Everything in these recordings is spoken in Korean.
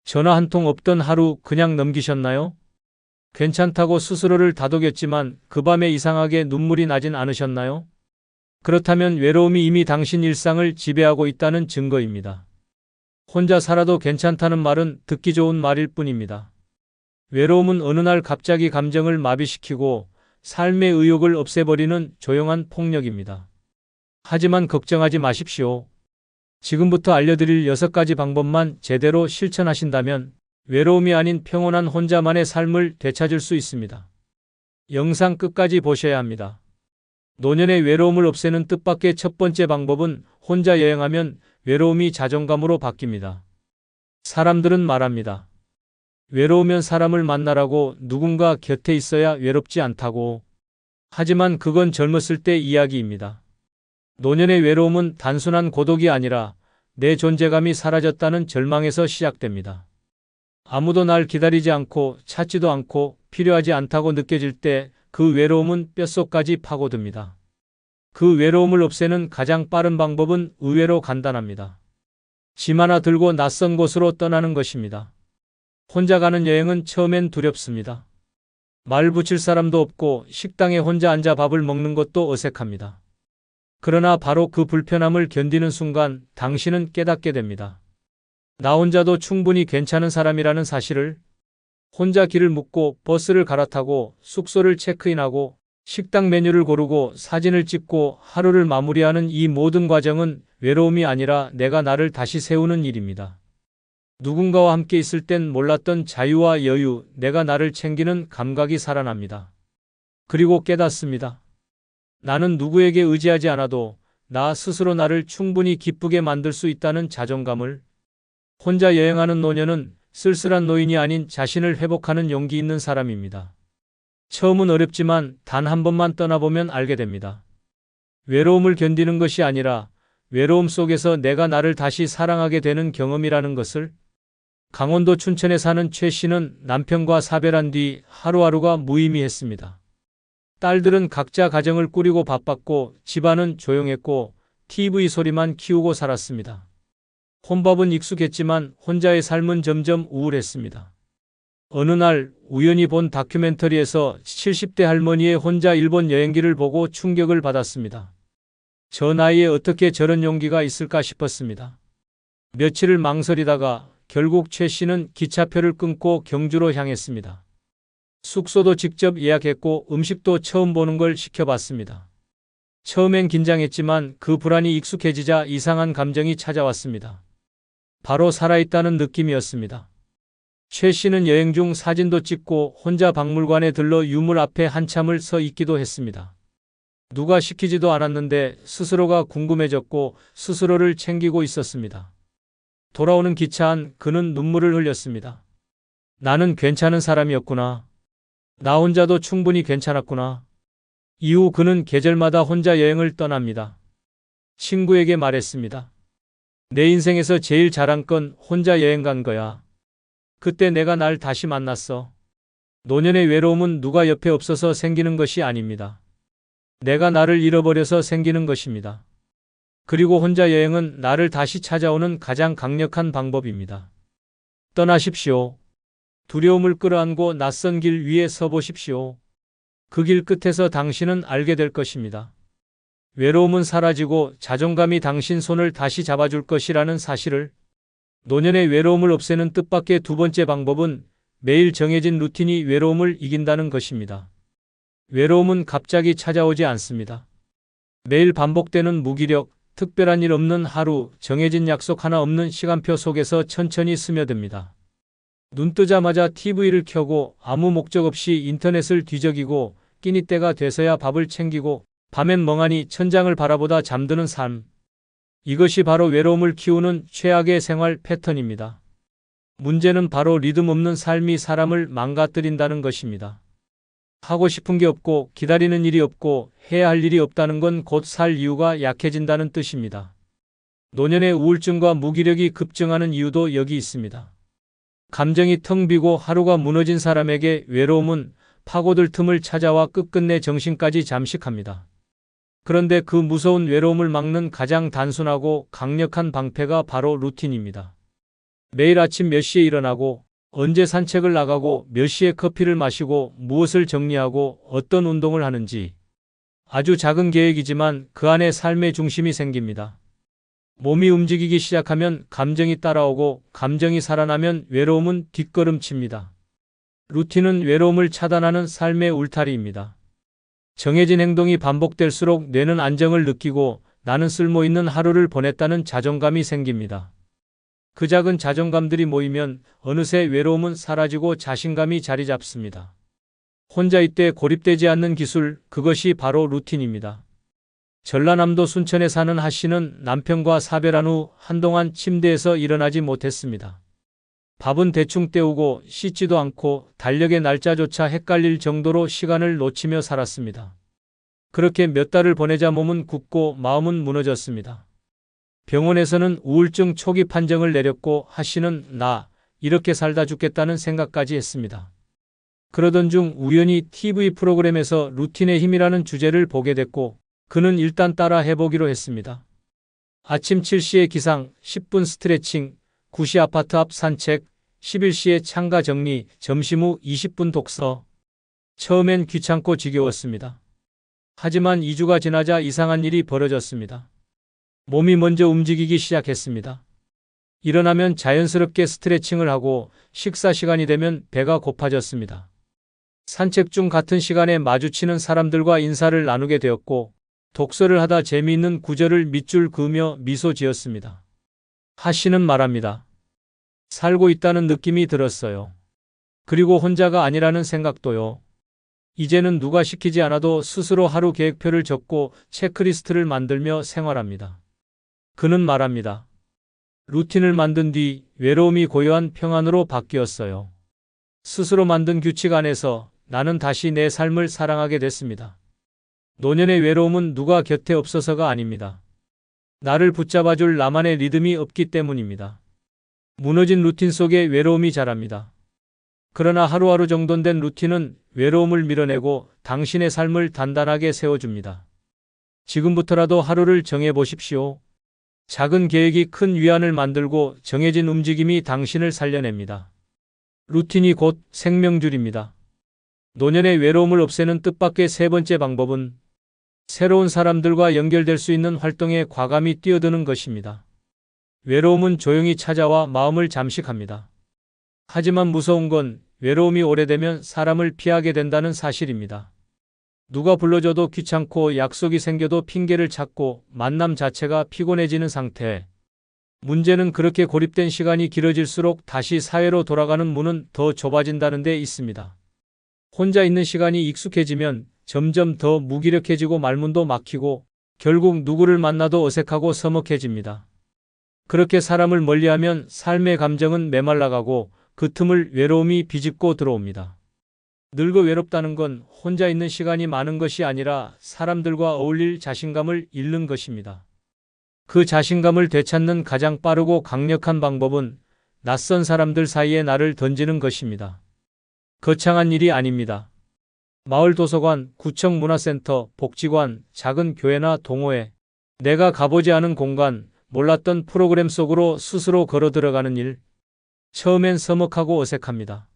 전화 한 통 없던 하루 그냥 넘기셨나요? 괜찮다고 스스로를 다독였지만 그 밤에 이상하게 눈물이 나진 않으셨나요? 그렇다면 외로움이 이미 당신 일상을 지배하고 있다는 증거입니다. 혼자 살아도 괜찮다는 말은 듣기 좋은 말일 뿐입니다. 외로움은 어느 날 갑자기 감정을 마비시키고 삶의 의욕을 없애버리는 조용한 폭력입니다. 하지만 걱정하지 마십시오. 지금부터 알려드릴 6가지 방법만 제대로 실천하신다면 외로움이 아닌 평온한 혼자만의 삶을 되찾을 수 있습니다. 영상 끝까지 보셔야 합니다. 노년의 외로움을 없애는 뜻밖의 첫 번째 방법은 혼자 여행하면 외로움이 자존감으로 바뀝니다. 사람들은 말합니다. 외로우면 사람을 만나라고, 누군가 곁에 있어야 외롭지 않다고. 하지만 그건 젊었을 때 이야기입니다. 노년의 외로움은 단순한 고독이 아니라 내 존재감이 사라졌다는 절망에서 시작됩니다. 아무도 날 기다리지 않고 찾지도 않고 필요하지 않다고 느껴질 때 그 외로움은 뼛속까지 파고듭니다. 그 외로움을 없애는 가장 빠른 방법은 의외로 간단합니다. 짐 하나 들고 낯선 곳으로 떠나는 것입니다. 혼자 가는 여행은 처음엔 두렵습니다. 말 붙일 사람도 없고 식당에 혼자 앉아 밥을 먹는 것도 어색합니다. 그러나 바로 그 불편함을 견디는 순간 당신은 깨닫게 됩니다. 나 혼자도 충분히 괜찮은 사람이라는 사실을. 혼자 길을 묻고 버스를 갈아타고 숙소를 체크인하고 식당 메뉴를 고르고 사진을 찍고 하루를 마무리하는 이 모든 과정은 외로움이 아니라 내가 나를 다시 세우는 일입니다. 누군가와 함께 있을 땐 몰랐던 자유와 여유, 내가 나를 챙기는 감각이 살아납니다. 그리고 깨닫습니다. 나는 누구에게 의지하지 않아도 나 스스로 나를 충분히 기쁘게 만들 수 있다는 자존감을. 혼자 여행하는 노년은 쓸쓸한 노인이 아닌 자신을 회복하는 용기 있는 사람입니다. 처음은 어렵지만 단 한 번만 떠나보면 알게 됩니다. 외로움을 견디는 것이 아니라 외로움 속에서 내가 나를 다시 사랑하게 되는 경험이라는 것을. 강원도 춘천에 사는 최 씨는 남편과 사별한 뒤 하루하루가 무의미했습니다. 딸들은 각자 가정을 꾸리고 바빴고 집안은 조용했고 TV 소리만 키우고 살았습니다. 혼밥은 익숙했지만 혼자의 삶은 점점 우울했습니다. 어느 날 우연히 본 다큐멘터리에서 70대 할머니의 혼자 일본 여행기를 보고 충격을 받았습니다. 저 나이에 어떻게 저런 용기가 있을까 싶었습니다. 며칠을 망설이다가 결국 최 씨는 기차표를 끊고 경주로 향했습니다. 숙소도 직접 예약했고 음식도 처음 보는 걸 시켜봤습니다. 처음엔 긴장했지만 그 불안이 익숙해지자 이상한 감정이 찾아왔습니다. 바로 살아있다는 느낌이었습니다. 최 씨는 여행 중 사진도 찍고 혼자 박물관에 들러 유물 앞에 한참을 서 있기도 했습니다. 누가 시키지도 않았는데 스스로가 궁금해졌고 스스로를 챙기고 있었습니다. 돌아오는 기차 안 그는 눈물을 흘렸습니다. 나는 괜찮은 사람이었구나. 나 혼자도 충분히 괜찮았구나. 이후 그는 계절마다 혼자 여행을 떠납니다. 친구에게 말했습니다. 내 인생에서 제일 잘한 건 혼자 여행 간 거야. 그때 내가 날 다시 만났어. 노년의 외로움은 누가 옆에 없어서 생기는 것이 아닙니다. 내가 나를 잃어버려서 생기는 것입니다. 그리고 혼자 여행은 나를 다시 찾아오는 가장 강력한 방법입니다. 떠나십시오. 두려움을 끌어안고 낯선 길 위에 서 보십시오. 그 길 끝에서 당신은 알게 될 것입니다. 외로움은 사라지고 자존감이 당신 손을 다시 잡아줄 것이라는 사실을. 노년의 외로움을 없애는 뜻밖의 두 번째 방법은 매일 정해진 루틴이 외로움을 이긴다는 것입니다. 외로움은 갑자기 찾아오지 않습니다. 매일 반복되는 무기력, 특별한 일 없는 하루, 정해진 약속 하나 없는 시간표 속에서 천천히 스며듭니다. 눈 뜨자마자 TV를 켜고 아무 목적 없이 인터넷을 뒤적이고 끼니 때가 돼서야 밥을 챙기고 밤엔 멍하니 천장을 바라보다 잠드는 삶. 이것이 바로 외로움을 키우는 최악의 생활 패턴입니다. 문제는 바로 리듬 없는 삶이 사람을 망가뜨린다는 것입니다. 하고 싶은 게 없고 기다리는 일이 없고 해야 할 일이 없다는 건 곧 살 이유가 약해진다는 뜻입니다. 노년의 우울증과 무기력이 급증하는 이유도 여기 있습니다. 감정이 텅 비고 하루가 무너진 사람에게 외로움은 파고들 틈을 찾아와 끝끝내 정신까지 잠식합니다. 그런데 그 무서운 외로움을 막는 가장 단순하고 강력한 방패가 바로 루틴입니다. 매일 아침 몇 시에 일어나고, 언제 산책을 나가고, 몇 시에 커피를 마시고, 무엇을 정리하고, 어떤 운동을 하는지. 아주 작은 계획이지만 그 안에 삶의 중심이 생깁니다. 몸이 움직이기 시작하면 감정이 따라오고, 감정이 살아나면 외로움은 뒷걸음칩니다. 루틴은 외로움을 차단하는 삶의 울타리입니다. 정해진 행동이 반복될수록 뇌는 안정을 느끼고 나는 쓸모 있는 하루를 보냈다는 자존감이 생깁니다. 그 작은 자존감들이 모이면 어느새 외로움은 사라지고 자신감이 자리 잡습니다. 혼자 있되 고립되지 않는 기술, 그것이 바로 루틴입니다. 전라남도 순천에 사는 하 씨는 남편과 사별한 후 한동안 침대에서 일어나지 못했습니다. 밥은 대충 때우고 씻지도 않고 달력의 날짜조차 헷갈릴 정도로 시간을 놓치며 살았습니다. 그렇게 몇 달을 보내자 몸은 굳고 마음은 무너졌습니다. 병원에서는 우울증 초기 판정을 내렸고 하 씨는 나 이렇게 살다 죽겠다는 생각까지 했습니다. 그러던 중 우연히 TV 프로그램에서 루틴의 힘이라는 주제를 보게 됐고 그는 일단 따라 해보기로 했습니다. 아침 7시에 기상, 10분 스트레칭, 9시 아파트 앞 산책, 11시에 창가 정리, 점심 후 20분 독서. 처음엔 귀찮고 지겨웠습니다. 하지만 2주가 지나자 이상한 일이 벌어졌습니다. 몸이 먼저 움직이기 시작했습니다. 일어나면 자연스럽게 스트레칭을 하고 식사 시간이 되면 배가 고파졌습니다. 산책 중 같은 시간에 마주치는 사람들과 인사를 나누게 되었고 독서를 하다 재미있는 구절을 밑줄 그으며 미소 지었습니다. 하 씨는 말합니다. 살고 있다는 느낌이 들었어요. 그리고 혼자가 아니라는 생각도요. 이제는 누가 시키지 않아도 스스로 하루 계획표를 적고 체크리스트를 만들며 생활합니다. 그는 말합니다. 루틴을 만든 뒤 외로움이 고요한 평안으로 바뀌었어요. 스스로 만든 규칙 안에서 나는 다시 내 삶을 사랑하게 됐습니다. 노년의 외로움은 누가 곁에 없어서가 아닙니다. 나를 붙잡아줄 나만의 리듬이 없기 때문입니다. 무너진 루틴 속에 외로움이 자랍니다. 그러나 하루하루 정돈된 루틴은 외로움을 밀어내고 당신의 삶을 단단하게 세워줍니다. 지금부터라도 하루를 정해보십시오. 작은 계획이 큰 위안을 만들고 정해진 움직임이 당신을 살려냅니다. 루틴이 곧 생명줄입니다. 노년의 외로움을 없애는 뜻밖의 세 번째 방법은 새로운 사람들과 연결될 수 있는 활동에 과감히 뛰어드는 것입니다. 외로움은 조용히 찾아와 마음을 잠식합니다. 하지만 무서운 건 외로움이 오래되면 사람을 피하게 된다는 사실입니다. 누가 불러줘도 귀찮고 약속이 생겨도 핑계를 찾고 만남 자체가 피곤해지는 상태. 문제는 그렇게 고립된 시간이 길어질수록 다시 사회로 돌아가는 문은 더 좁아진다는 데 있습니다. 혼자 있는 시간이 익숙해지면 점점 더 무기력해지고 말문도 막히고 결국 누구를 만나도 어색하고 서먹해집니다. 그렇게 사람을 멀리하면 삶의 감정은 메말라가고 그 틈을 외로움이 비집고 들어옵니다. 늙어 외롭다는 건 혼자 있는 시간이 많은 것이 아니라 사람들과 어울릴 자신감을 잃는 것입니다. 그 자신감을 되찾는 가장 빠르고 강력한 방법은 낯선 사람들 사이에 나를 던지는 것입니다. 거창한 일이 아닙니다. 마을 도서관, 구청 문화센터, 복지관, 작은 교회나 동호회, 내가 가보지 않은 공간, 몰랐던 프로그램 속으로 스스로 걸어 들어가는 일. 처음엔 서먹하고 어색합니다.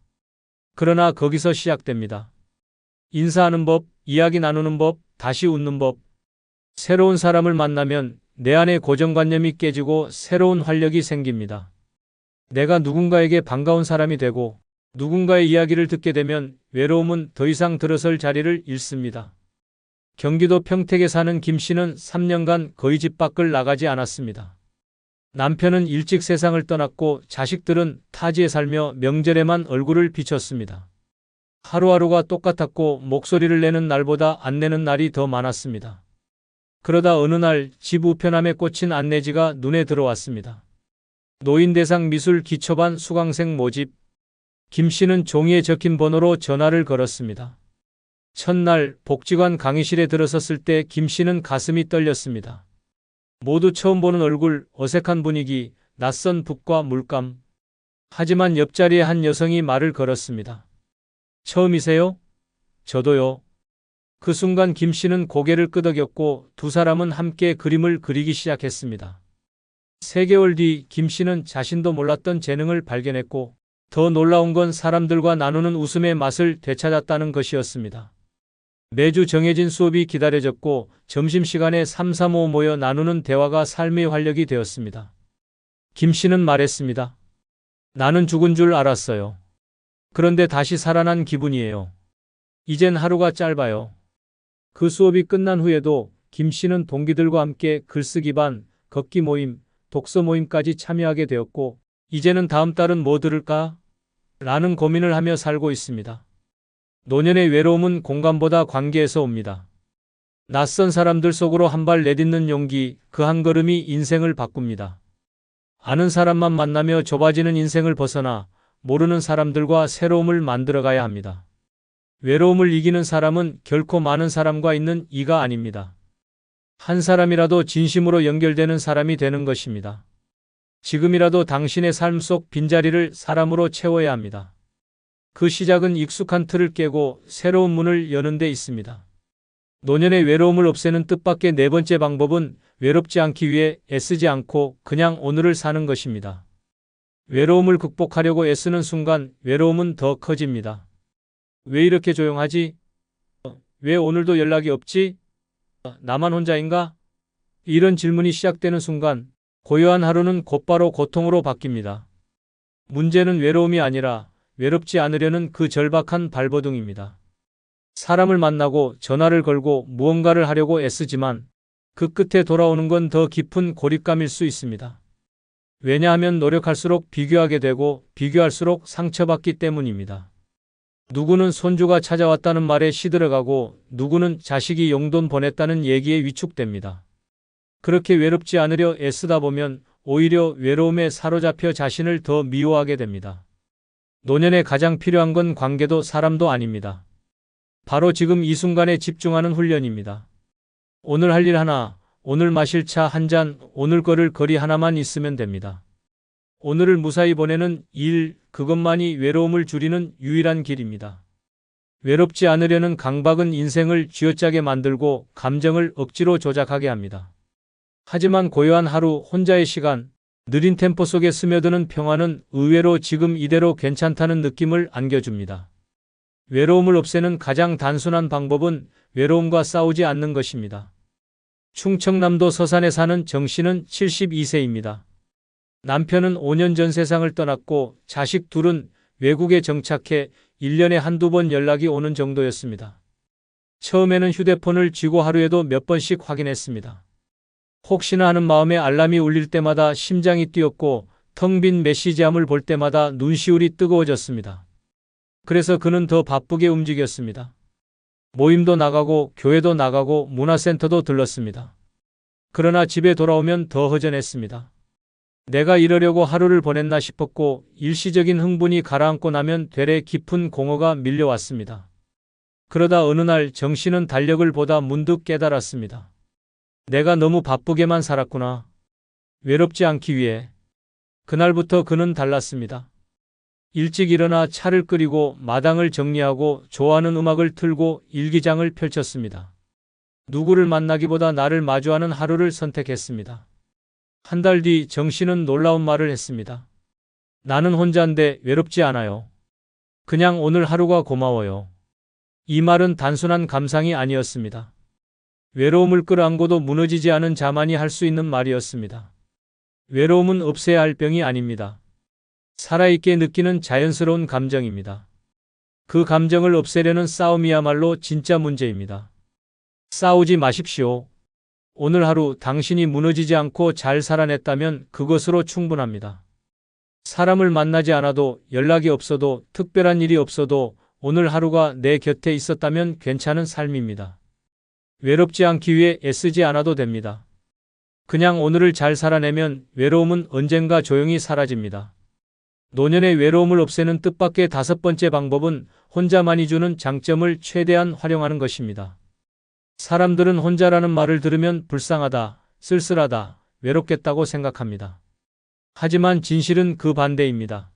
그러나 거기서 시작됩니다. 인사하는 법, 이야기 나누는 법, 다시 웃는 법. 새로운 사람을 만나면 내 안의 고정관념이 깨지고 새로운 활력이 생깁니다. 내가 누군가에게 반가운 사람이 되고 누군가의 이야기를 듣게 되면 외로움은 더 이상 들어설 자리를 잃습니다. 경기도 평택에 사는 김 씨는 3년간 거의 집 밖을 나가지 않았습니다. 남편은 일찍 세상을 떠났고 자식들은 타지에 살며 명절에만 얼굴을 비췄습니다. 하루하루가 똑같았고 목소리를 내는 날보다 안 내는 날이 더 많았습니다. 그러다 어느 날 집 우편함에 꽂힌 안내지가 눈에 들어왔습니다. 노인대상 미술 기초반 수강생 모집. 김 씨는 종이에 적힌 번호로 전화를 걸었습니다. 첫날 복지관 강의실에 들어섰을 때 김 씨는 가슴이 떨렸습니다. 모두 처음 보는 얼굴, 어색한 분위기, 낯선 북과 물감. 하지만 옆자리에 한 여성이 말을 걸었습니다. 처음이세요? 저도요. 그 순간 김 씨는 고개를 끄덕였고 두 사람은 함께 그림을 그리기 시작했습니다. 3개월 뒤 김 씨는 자신도 몰랐던 재능을 발견했고 더 놀라운 건 사람들과 나누는 웃음의 맛을 되찾았다는 것이었습니다. 매주 정해진 수업이 기다려졌고 점심시간에 335 모여 나누는 대화가 삶의 활력이 되었습니다. 김 씨는 말했습니다. 나는 죽은 줄 알았어요. 그런데 다시 살아난 기분이에요. 이젠 하루가 짧아요. 그 수업이 끝난 후에도 김 씨는 동기들과 함께 글쓰기 반, 걷기 모임, 독서 모임까지 참여하게 되었고 이제는 다음 달은 뭐 들을까? 라는 고민을 하며 살고 있습니다. 노년의 외로움은 공감보다 관계에서 옵니다. 낯선 사람들 속으로 한 발 내딛는 용기, 그 한 걸음이 인생을 바꿉니다. 아는 사람만 만나며 좁아지는 인생을 벗어나 모르는 사람들과 새로움을 만들어가야 합니다. 외로움을 이기는 사람은 결코 많은 사람과 있는 이가 아닙니다. 한 사람이라도 진심으로 연결되는 사람이 되는 것입니다. 지금이라도 당신의 삶 속 빈자리를 사람으로 채워야 합니다. 그 시작은 익숙한 틀을 깨고 새로운 문을 여는 데 있습니다. 노년의 외로움을 없애는 뜻밖의 4번째 방법은 외롭지 않기 위해 애쓰지 않고 그냥 오늘을 사는 것입니다. 외로움을 극복하려고 애쓰는 순간 외로움은 더 커집니다. 왜 이렇게 조용하지? 왜 오늘도 연락이 없지? 나만 혼자인가? 이런 질문이 시작되는 순간 고요한 하루는 곧바로 고통으로 바뀝니다. 문제는 외로움이 아니라 외롭지 않으려는 그 절박한 발버둥입니다. 사람을 만나고 전화를 걸고 무언가를 하려고 애쓰지만 그 끝에 돌아오는 건 더 깊은 고립감일 수 있습니다. 왜냐하면 노력할수록 비교하게 되고 비교할수록 상처받기 때문입니다. 누구는 손주가 찾아왔다는 말에 시들어가고 누구는 자식이 용돈 보냈다는 얘기에 위축됩니다. 그렇게 외롭지 않으려 애쓰다 보면 오히려 외로움에 사로잡혀 자신을 더 미워하게 됩니다. 노년에 가장 필요한 건 관계도 사람도 아닙니다. 바로 지금 이 순간에 집중하는 훈련입니다. 오늘 할 일 하나, 오늘 마실 차 한 잔, 오늘 걸을 거리 하나만 있으면 됩니다. 오늘을 무사히 보내는 일, 그것만이 외로움을 줄이는 유일한 길입니다. 외롭지 않으려는 강박은 인생을 쥐어짜게 만들고 감정을 억지로 조작하게 합니다. 하지만 고요한 하루, 혼자의 시간, 느린 템포 속에 스며드는 평화는 의외로 지금 이대로 괜찮다는 느낌을 안겨줍니다. 외로움을 없애는 가장 단순한 방법은 외로움과 싸우지 않는 것입니다. 충청남도 서산에 사는 정 씨는 72세입니다. 남편은 5년 전 세상을 떠났고 자식 둘은 외국에 정착해 1년에 한두 번 연락이 오는 정도였습니다. 처음에는 휴대폰을 쥐고 하루에도 몇 번씩 확인했습니다. 혹시나 하는 마음에 알람이 울릴 때마다 심장이 뛰었고 텅 빈 메시지함을 볼 때마다 눈시울이 뜨거워졌습니다. 그래서 그는 더 바쁘게 움직였습니다. 모임도 나가고 교회도 나가고 문화센터도 들렀습니다. 그러나 집에 돌아오면 더 허전했습니다. 내가 이러려고 하루를 보냈나 싶었고 일시적인 흥분이 가라앉고 나면 되레 깊은 공허가 밀려왔습니다. 그러다 어느 날 정 씨는 달력을 보다 문득 깨달았습니다. 내가 너무 바쁘게만 살았구나. 외롭지 않기 위해. 그날부터 그는 달랐습니다. 일찍 일어나 차를 끓이고 마당을 정리하고 좋아하는 음악을 틀고 일기장을 펼쳤습니다. 누구를 만나기보다 나를 마주하는 하루를 선택했습니다. 한 달 뒤 정 씨는 놀라운 말을 했습니다. 나는 혼자인데 외롭지 않아요. 그냥 오늘 하루가 고마워요. 이 말은 단순한 감상이 아니었습니다. 외로움을 끌어안고도 무너지지 않은 자만이 할 수 있는 말이었습니다. 외로움은 없애야 할 병이 아닙니다. 살아있게 느끼는 자연스러운 감정입니다. 그 감정을 없애려는 싸움이야말로 진짜 문제입니다. 싸우지 마십시오. 오늘 하루 당신이 무너지지 않고 잘 살아냈다면 그것으로 충분합니다. 사람을 만나지 않아도 연락이 없어도 특별한 일이 없어도 오늘 하루가 내 곁에 있었다면 괜찮은 삶입니다. 외롭지 않기 위해 애쓰지 않아도 됩니다. 그냥 오늘을 잘 살아내면 외로움은 언젠가 조용히 사라집니다. 노년의 외로움을 없애는 뜻밖의 5번째 방법은 혼자만이 주는 장점을 최대한 활용하는 것입니다. 사람들은 혼자라는 말을 들으면 불쌍하다, 쓸쓸하다, 외롭겠다고 생각합니다. 하지만 진실은 그 반대입니다.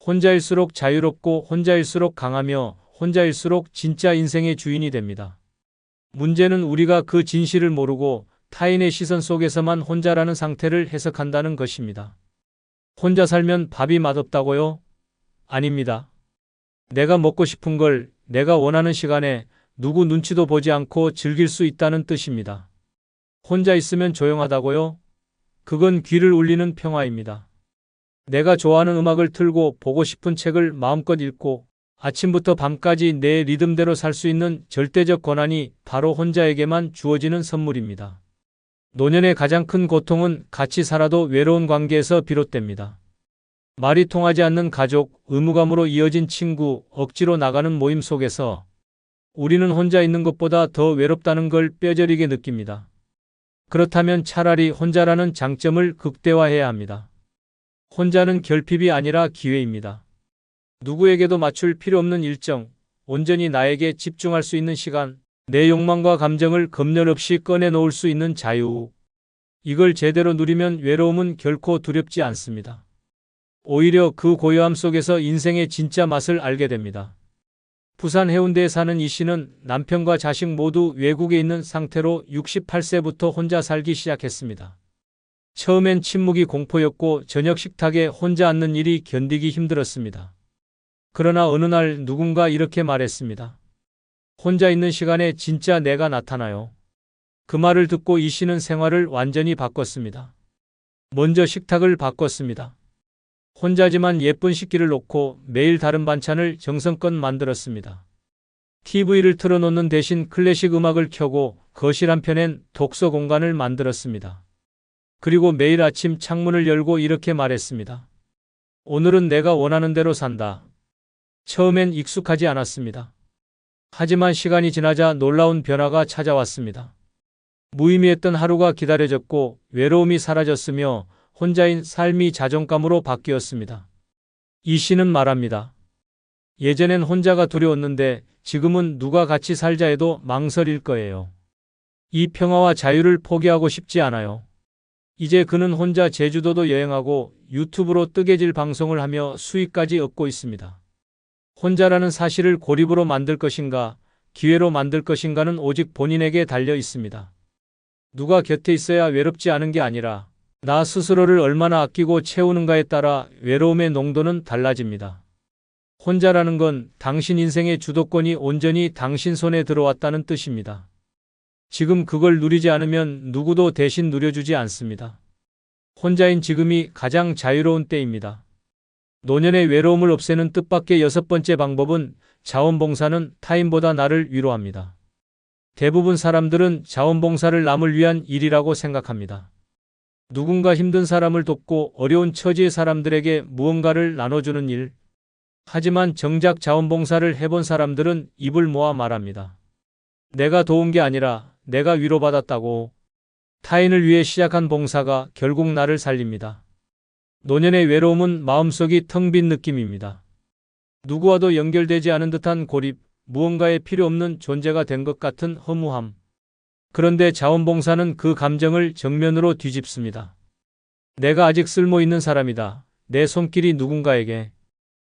혼자일수록 자유롭고 혼자일수록 강하며 혼자일수록 진짜 인생의 주인이 됩니다. 문제는 우리가 그 진실을 모르고 타인의 시선 속에서만 혼자라는 상태를 해석한다는 것입니다. 혼자 살면 밥이 맛없다고요? 아닙니다. 내가 먹고 싶은 걸 내가 원하는 시간에 누구 눈치도 보지 않고 즐길 수 있다는 뜻입니다. 혼자 있으면 조용하다고요? 그건 귀를 울리는 평화입니다. 내가 좋아하는 음악을 틀고 보고 싶은 책을 마음껏 읽고 아침부터 밤까지 내 리듬대로 살 수 있는 절대적 권한이 바로 혼자에게만 주어지는 선물입니다. 노년의 가장 큰 고통은 같이 살아도 외로운 관계에서 비롯됩니다. 말이 통하지 않는 가족, 의무감으로 이어진 친구, 억지로 나가는 모임 속에서 우리는 혼자 있는 것보다 더 외롭다는 걸 뼈저리게 느낍니다. 그렇다면 차라리 혼자라는 장점을 극대화해야 합니다. 혼자는 결핍이 아니라 기회입니다. 누구에게도 맞출 필요 없는 일정, 온전히 나에게 집중할 수 있는 시간, 내 욕망과 감정을 검열 없이 꺼내놓을 수 있는 자유. 이걸 제대로 누리면 외로움은 결코 두렵지 않습니다. 오히려 그 고요함 속에서 인생의 진짜 맛을 알게 됩니다. 부산 해운대에 사는 이 씨는 남편과 자식 모두 외국에 있는 상태로 68세부터 혼자 살기 시작했습니다. 처음엔 침묵이 공포였고 저녁 식탁에 혼자 앉는 일이 견디기 힘들었습니다. 그러나 어느 날 누군가 이렇게 말했습니다. 혼자 있는 시간에 진짜 내가 나타나요. 그 말을 듣고 이 씨는 생활을 완전히 바꿨습니다. 먼저 식탁을 바꿨습니다. 혼자지만 예쁜 식기를 놓고 매일 다른 반찬을 정성껏 만들었습니다. TV를 틀어놓는 대신 클래식 음악을 켜고 거실 한편엔 독서 공간을 만들었습니다. 그리고 매일 아침 창문을 열고 이렇게 말했습니다. 오늘은 내가 원하는 대로 산다. 처음엔 익숙하지 않았습니다. 하지만 시간이 지나자 놀라운 변화가 찾아왔습니다. 무의미했던 하루가 기다려졌고 외로움이 사라졌으며 혼자인 삶이 자존감으로 바뀌었습니다. 이 씨는 말합니다. 예전엔 혼자가 두려웠는데 지금은 누가 같이 살자 해도 망설일 거예요. 이 평화와 자유를 포기하고 싶지 않아요. 이제 그는 혼자 제주도도 여행하고 유튜브로 뜨개질 방송을 하며 수익까지 얻고 있습니다. 혼자라는 사실을 고립으로 만들 것인가, 기회로 만들 것인가는 오직 본인에게 달려 있습니다. 누가 곁에 있어야 외롭지 않은 게 아니라 나 스스로를 얼마나 아끼고 채우는가에 따라 외로움의 농도는 달라집니다. 혼자라는 건 당신 인생의 주도권이 온전히 당신 손에 들어왔다는 뜻입니다. 지금 그걸 누리지 않으면 누구도 대신 누려주지 않습니다. 혼자인 지금이 가장 자유로운 때입니다. 노년의 외로움을 없애는 뜻밖의 6번째 방법은 자원봉사는 타인보다 나를 위로합니다. 대부분 사람들은 자원봉사를 남을 위한 일이라고 생각합니다. 누군가 힘든 사람을 돕고 어려운 처지의 사람들에게 무언가를 나눠주는 일. 하지만 정작 자원봉사를 해본 사람들은 입을 모아 말합니다. 내가 도운 게 아니라 내가 위로받았다고. 타인을 위해 시작한 봉사가 결국 나를 살립니다. 노년의 외로움은 마음속이 텅 빈 느낌입니다. 누구와도 연결되지 않은 듯한 고립, 무언가에 필요 없는 존재가 된 것 같은 허무함. 그런데 자원봉사는 그 감정을 정면으로 뒤집습니다. 내가 아직 쓸모 있는 사람이다. 내 손길이 누군가에게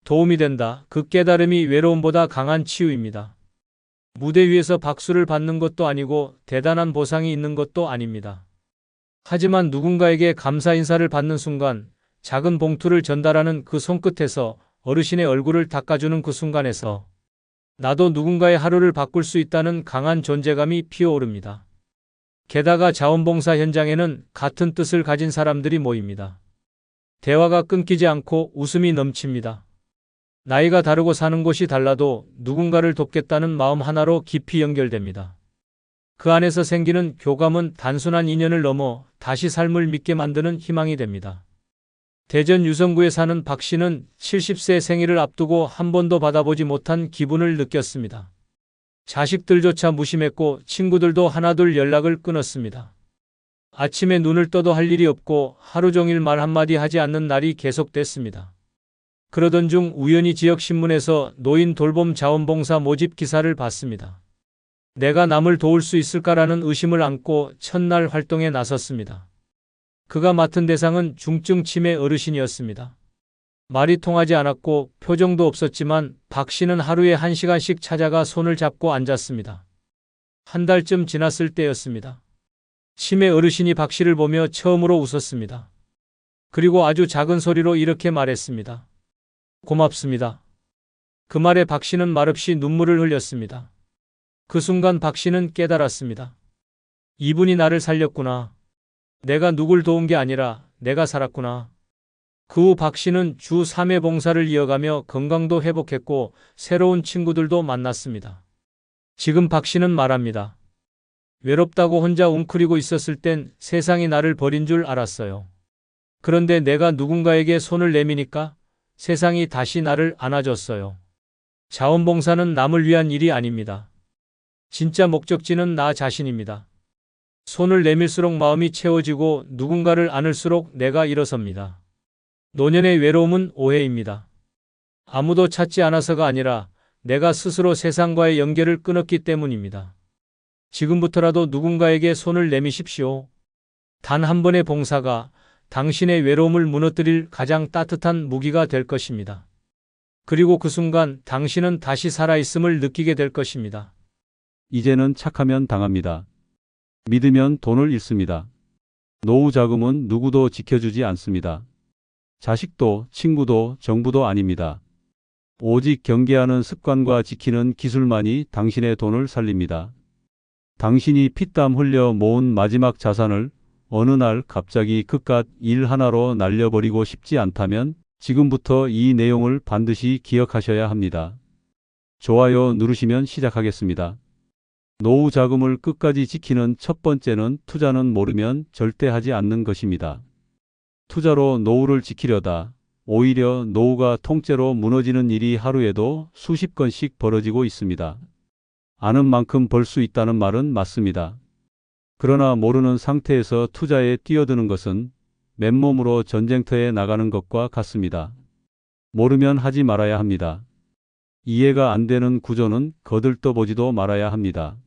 도움이 된다. 그 깨달음이 외로움보다 강한 치유입니다. 무대 위에서 박수를 받는 것도 아니고 대단한 보상이 있는 것도 아닙니다. 하지만 누군가에게 감사 인사를 받는 순간, 작은 봉투를 전달하는 그 손끝에서, 어르신의 얼굴을 닦아주는 그 순간에서 나도 누군가의 하루를 바꿀 수 있다는 강한 존재감이 피어오릅니다. 게다가 자원봉사 현장에는 같은 뜻을 가진 사람들이 모입니다. 대화가 끊기지 않고 웃음이 넘칩니다. 나이가 다르고 사는 곳이 달라도 누군가를 돕겠다는 마음 하나로 깊이 연결됩니다. 그 안에서 생기는 교감은 단순한 인연을 넘어 다시 삶을 믿게 만드는 희망이 됩니다. 대전 유성구에 사는 박 씨는 70세 생일을 앞두고 한 번도 받아보지 못한 기분을 느꼈습니다. 자식들조차 무심했고 친구들도 하나둘 연락을 끊었습니다. 아침에 눈을 떠도 할 일이 없고 하루 종일 말 한마디 하지 않는 날이 계속됐습니다. 그러던 중 우연히 지역신문에서 노인 돌봄 자원봉사 모집 기사를 봤습니다. 내가 남을 도울 수 있을까라는 의심을 안고 첫날 활동에 나섰습니다. 그가 맡은 대상은 중증 치매 어르신이었습니다. 말이 통하지 않았고 표정도 없었지만 박 씨는 하루에 1시간씩 찾아가 손을 잡고 앉았습니다. 한 달쯤 지났을 때였습니다. 치매 어르신이 박 씨를 보며 처음으로 웃었습니다. 그리고 아주 작은 소리로 이렇게 말했습니다. 고맙습니다. 그 말에 박 씨는 말없이 눈물을 흘렸습니다. 그 순간 박 씨는 깨달았습니다. 이분이 나를 살렸구나. 내가 누굴 도운 게 아니라 내가 살았구나. 그 후 박 씨는 주 3회 봉사를 이어가며 건강도 회복했고 새로운 친구들도 만났습니다. 지금 박 씨는 말합니다. 외롭다고 혼자 웅크리고 있었을 땐 세상이 나를 버린 줄 알았어요. 그런데 내가 누군가에게 손을 내미니까 세상이 다시 나를 안아줬어요. 자원봉사는 남을 위한 일이 아닙니다. 진짜 목적지는 나 자신입니다. 손을 내밀수록 마음이 채워지고 누군가를 안을수록 내가 일어섭니다. 노년의 외로움은 오해입니다. 아무도 찾지 않아서가 아니라 내가 스스로 세상과의 연결을 끊었기 때문입니다. 지금부터라도 누군가에게 손을 내미십시오. 단 한 번의 봉사가 당신의 외로움을 무너뜨릴 가장 따뜻한 무기가 될 것입니다. 그리고 그 순간 당신은 다시 살아있음을 느끼게 될 것입니다. 이제는 착하면 당합니다. 믿으면 돈을 잃습니다. 노후 자금은 누구도 지켜주지 않습니다. 자식도 친구도 정부도 아닙니다. 오직 경계하는 습관과 지키는 기술만이 당신의 돈을 살립니다. 당신이 피땀 흘려 모은 마지막 자산을 어느 날 갑자기 그깟 일 하나로 날려버리고 싶지 않다면 지금부터 이 내용을 반드시 기억하셔야 합니다. 좋아요 누르시면 시작하겠습니다. 노후 자금을 끝까지 지키는 첫 번째는 투자는 모르면 절대 하지 않는 것입니다. 투자로 노후를 지키려다 오히려 노후가 통째로 무너지는 일이 하루에도 수십 건씩 벌어지고 있습니다. 아는 만큼 벌 수 있다는 말은 맞습니다. 그러나 모르는 상태에서 투자에 뛰어드는 것은 맨몸으로 전쟁터에 나가는 것과 같습니다. 모르면 하지 말아야 합니다. 이해가 안 되는 구조는 거들떠보지도 말아야 합니다.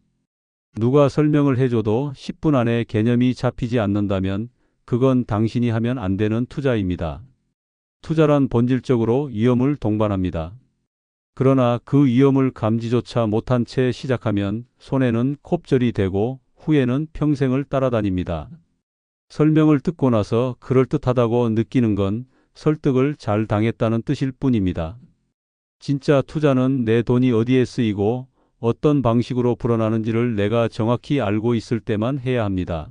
누가 설명을 해줘도 10분 안에 개념이 잡히지 않는다면 그건 당신이 하면 안 되는 투자입니다. 투자란 본질적으로 위험을 동반합니다. 그러나 그 위험을 감지조차 못한 채 시작하면 손해는 콥절이 되고 후에는 평생을 따라다닙니다. 설명을 듣고 나서 그럴듯하다고 느끼는 건 설득을 잘 당했다는 뜻일 뿐입니다. 진짜 투자는 내 돈이 어디에 쓰이고 어떤 방식으로 불어나는지를 내가 정확히 알고 있을 때만 해야 합니다.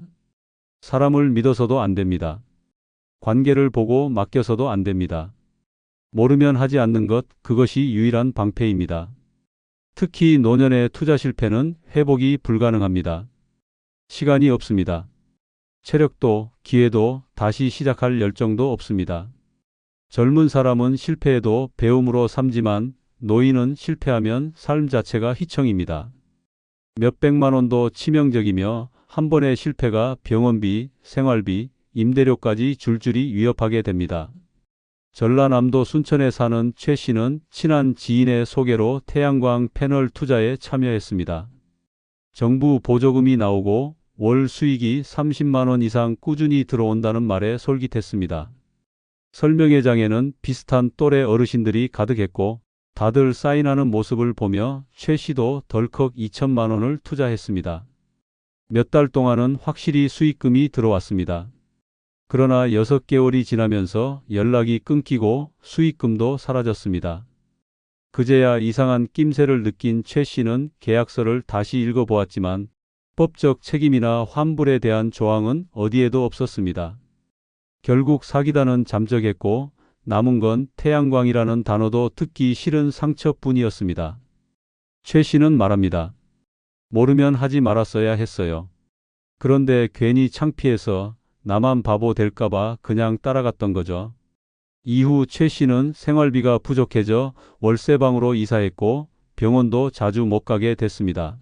사람을 믿어서도 안 됩니다. 관계를 보고 맡겨서도 안 됩니다. 모르면 하지 않는 것, 그것이 유일한 방패입니다. 특히 노년의 투자 실패는 회복이 불가능합니다. 시간이 없습니다. 체력도 기회도 다시 시작할 열정도 없습니다. 젊은 사람은 실패해도 배움으로 삼지만 노인은 실패하면 삶 자체가 희청입니다. 몇백만 원도 치명적이며 한 번의 실패가 병원비, 생활비, 임대료까지 줄줄이 위협하게 됩니다. 전라남도 순천에 사는 최 씨는 친한 지인의 소개로 태양광 패널 투자에 참여했습니다. 정부 보조금이 나오고 월 수익이 30만 원 이상 꾸준히 들어온다는 말에 솔깃했습니다. 설명회장에는 비슷한 또래 어르신들이 가득했고 다들 사인하는 모습을 보며 최 씨도 덜컥 2천만 원을 투자했습니다. 몇 달 동안은 확실히 수익금이 들어왔습니다. 그러나 6개월이 지나면서 연락이 끊기고 수익금도 사라졌습니다. 그제야 이상한 낌새를 느낀 최 씨는 계약서를 다시 읽어보았지만 법적 책임이나 환불에 대한 조항은 어디에도 없었습니다. 결국 사기단은 잠적했고 남은 건 태양광이라는 단어도 듣기 싫은 상처뿐이었습니다. 최 씨는 말합니다. 모르면 하지 말았어야 했어요. 그런데 괜히 창피해서 나만 바보 될까봐 그냥 따라갔던 거죠. 이후 최 씨는 생활비가 부족해져 월세방으로 이사했고 병원도 자주 못 가게 됐습니다.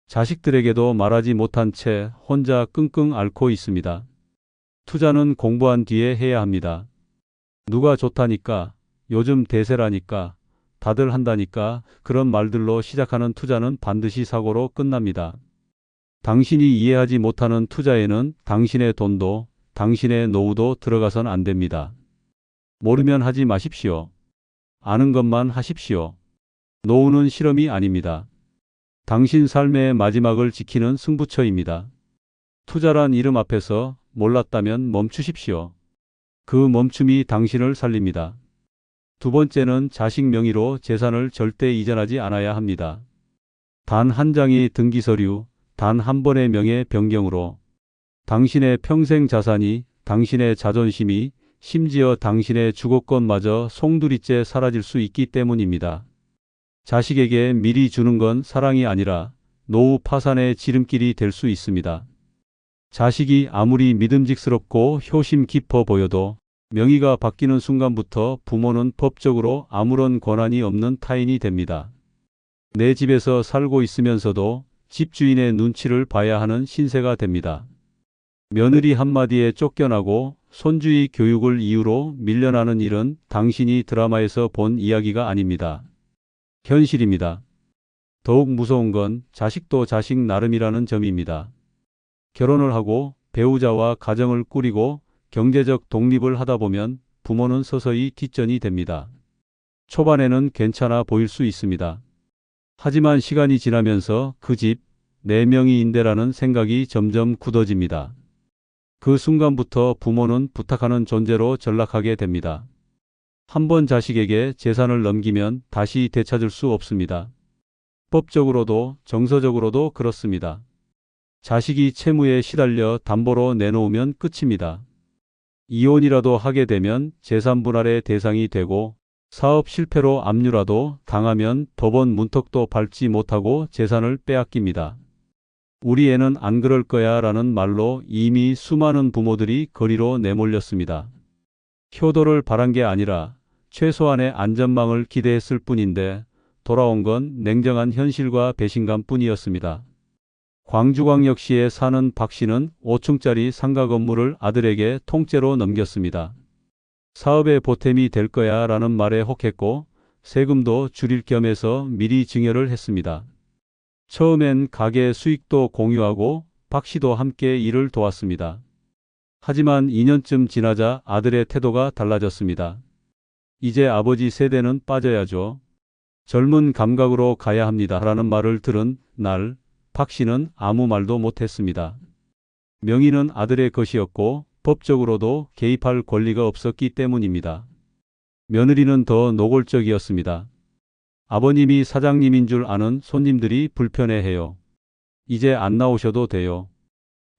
자식들에게도 말하지 못한 채 혼자 끙끙 앓고 있습니다. 투자는 공부한 뒤에 해야 합니다. 누가 좋다니까, 요즘 대세라니까, 다들 한다니까 그런 말들로 시작하는 투자는 반드시 사고로 끝납니다. 당신이 이해하지 못하는 투자에는 당신의 돈도 당신의 노후도 들어가선 안 됩니다. 모르면 하지 마십시오. 아는 것만 하십시오. 노후는 실험이 아닙니다. 당신 삶의 마지막을 지키는 승부처입니다. 투자란 이름 앞에서 몰랐다면 멈추십시오. 그 멈춤이 당신을 살립니다. 두 번째는 자식 명의로 재산을 절대 이전하지 않아야 합니다. 단 한 장의 등기서류, 단 한 번의 명예 변경으로 당신의 평생 자산이, 당신의 자존심이, 심지어 당신의 주거권마저 송두리째 사라질 수 있기 때문입니다. 자식에게 미리 주는 건 사랑이 아니라 노후 파산의 지름길이 될 수 있습니다. 자식이 아무리 믿음직스럽고 효심 깊어 보여도 명의가 바뀌는 순간부터 부모는 법적으로 아무런 권한이 없는 타인이 됩니다. 내 집에서 살고 있으면서도 집주인의 눈치를 봐야 하는 신세가 됩니다. 며느리 한마디에 쫓겨나고 손주의 교육을 이유로 밀려나는 일은 당신이 드라마에서 본 이야기가 아닙니다. 현실입니다. 더욱 무서운 건 자식도 자식 나름이라는 점입니다. 결혼을 하고 배우자와 가정을 꾸리고 경제적 독립을 하다 보면 부모는 서서히 뒷전이 됩니다. 초반에는 괜찮아 보일 수 있습니다. 하지만 시간이 지나면서 그 집, 내 명의인데라는 생각이 점점 굳어집니다. 그 순간부터 부모는 부탁하는 존재로 전락하게 됩니다. 한번 자식에게 재산을 넘기면 다시 되찾을 수 없습니다. 법적으로도 정서적으로도 그렇습니다. 자식이 채무에 시달려 담보로 내놓으면 끝입니다. 이혼이라도 하게 되면 재산 분할의 대상이 되고 사업 실패로 압류라도 당하면 법원 문턱도 밟지 못하고 재산을 빼앗깁니다. 우리 애는 안 그럴 거야 라는 말로 이미 수많은 부모들이 거리로 내몰렸습니다. 효도를 바란 게 아니라 최소한의 안전망을 기대했을 뿐인데 돌아온 건 냉정한 현실과 배신감 뿐이었습니다. 광주광역시에 사는 박 씨는 5층짜리 상가 건물을 아들에게 통째로 넘겼습니다. 사업에 보탬이 될 거야 라는 말에 혹했고 세금도 줄일 겸해서 미리 증여를 했습니다. 처음엔 가게 수익도 공유하고 박 씨도 함께 일을 도왔습니다. 하지만 2년쯤 지나자 아들의 태도가 달라졌습니다. 이제 아버지 세대는 빠져야죠. 젊은 감각으로 가야 합니다. 라는 말을 들은 날 박 씨는 아무 말도 못했습니다. 명의는 아들의 것이었고 법적으로도 개입할 권리가 없었기 때문입니다. 며느리는 더 노골적이었습니다. 아버님이 사장님인 줄 아는 손님들이 불편해해요. 이제 안 나오셔도 돼요.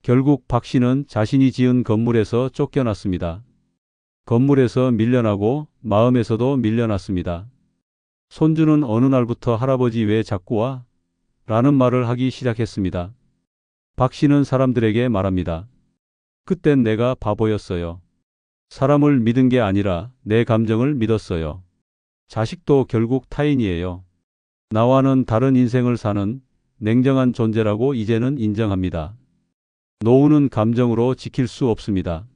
결국 박 씨는 자신이 지은 건물에서 쫓겨났습니다. 건물에서 밀려나고 마음에서도 밀려났습니다. 손주는 어느 날부터 할아버지 왜 자꾸 와? 라는 말을 하기 시작했습니다. 박 씨는 사람들에게 말합니다. 그땐 내가 바보였어요. 사람을 믿은 게 아니라 내 감정을 믿었어요. 자식도 결국 타인이에요. 나와는 다른 인생을 사는 냉정한 존재라고 이제는 인정합니다. 노후는 감정으로 지킬 수 없습니다.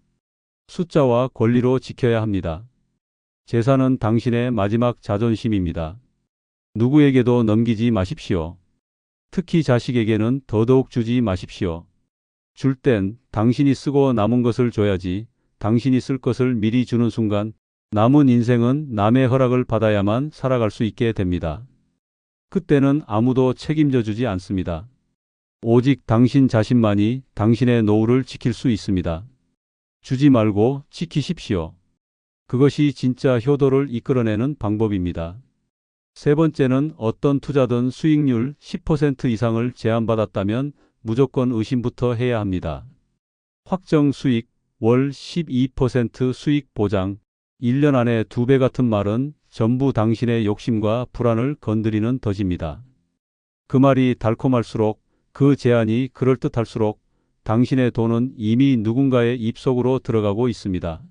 숫자와 권리로 지켜야 합니다. 재산은 당신의 마지막 자존심입니다. 누구에게도 넘기지 마십시오. 특히 자식에게는 더더욱 주지 마십시오. 줄 땐 당신이 쓰고 남은 것을 줘야지 당신이 쓸 것을 미리 주는 순간 남은 인생은 남의 허락을 받아야만 살아갈 수 있게 됩니다. 그때는 아무도 책임져 주지 않습니다. 오직 당신 자신만이 당신의 노후를 지킬 수 있습니다. 주지 말고 지키십시오. 그것이 진짜 효도를 이끌어내는 방법입니다. 세 번째는 어떤 투자든 수익률 10% 이상을 제한받았다면 무조건 의심부터 해야 합니다. 확정 수익, 월 12% 수익 보장, 1년 안에 2배 같은 말은 전부 당신의 욕심과 불안을 건드리는 덫입니다. 그 말이 달콤할수록 그 제안이 그럴듯할수록 당신의 돈은 이미 누군가의 입속으로 들어가고 있습니다.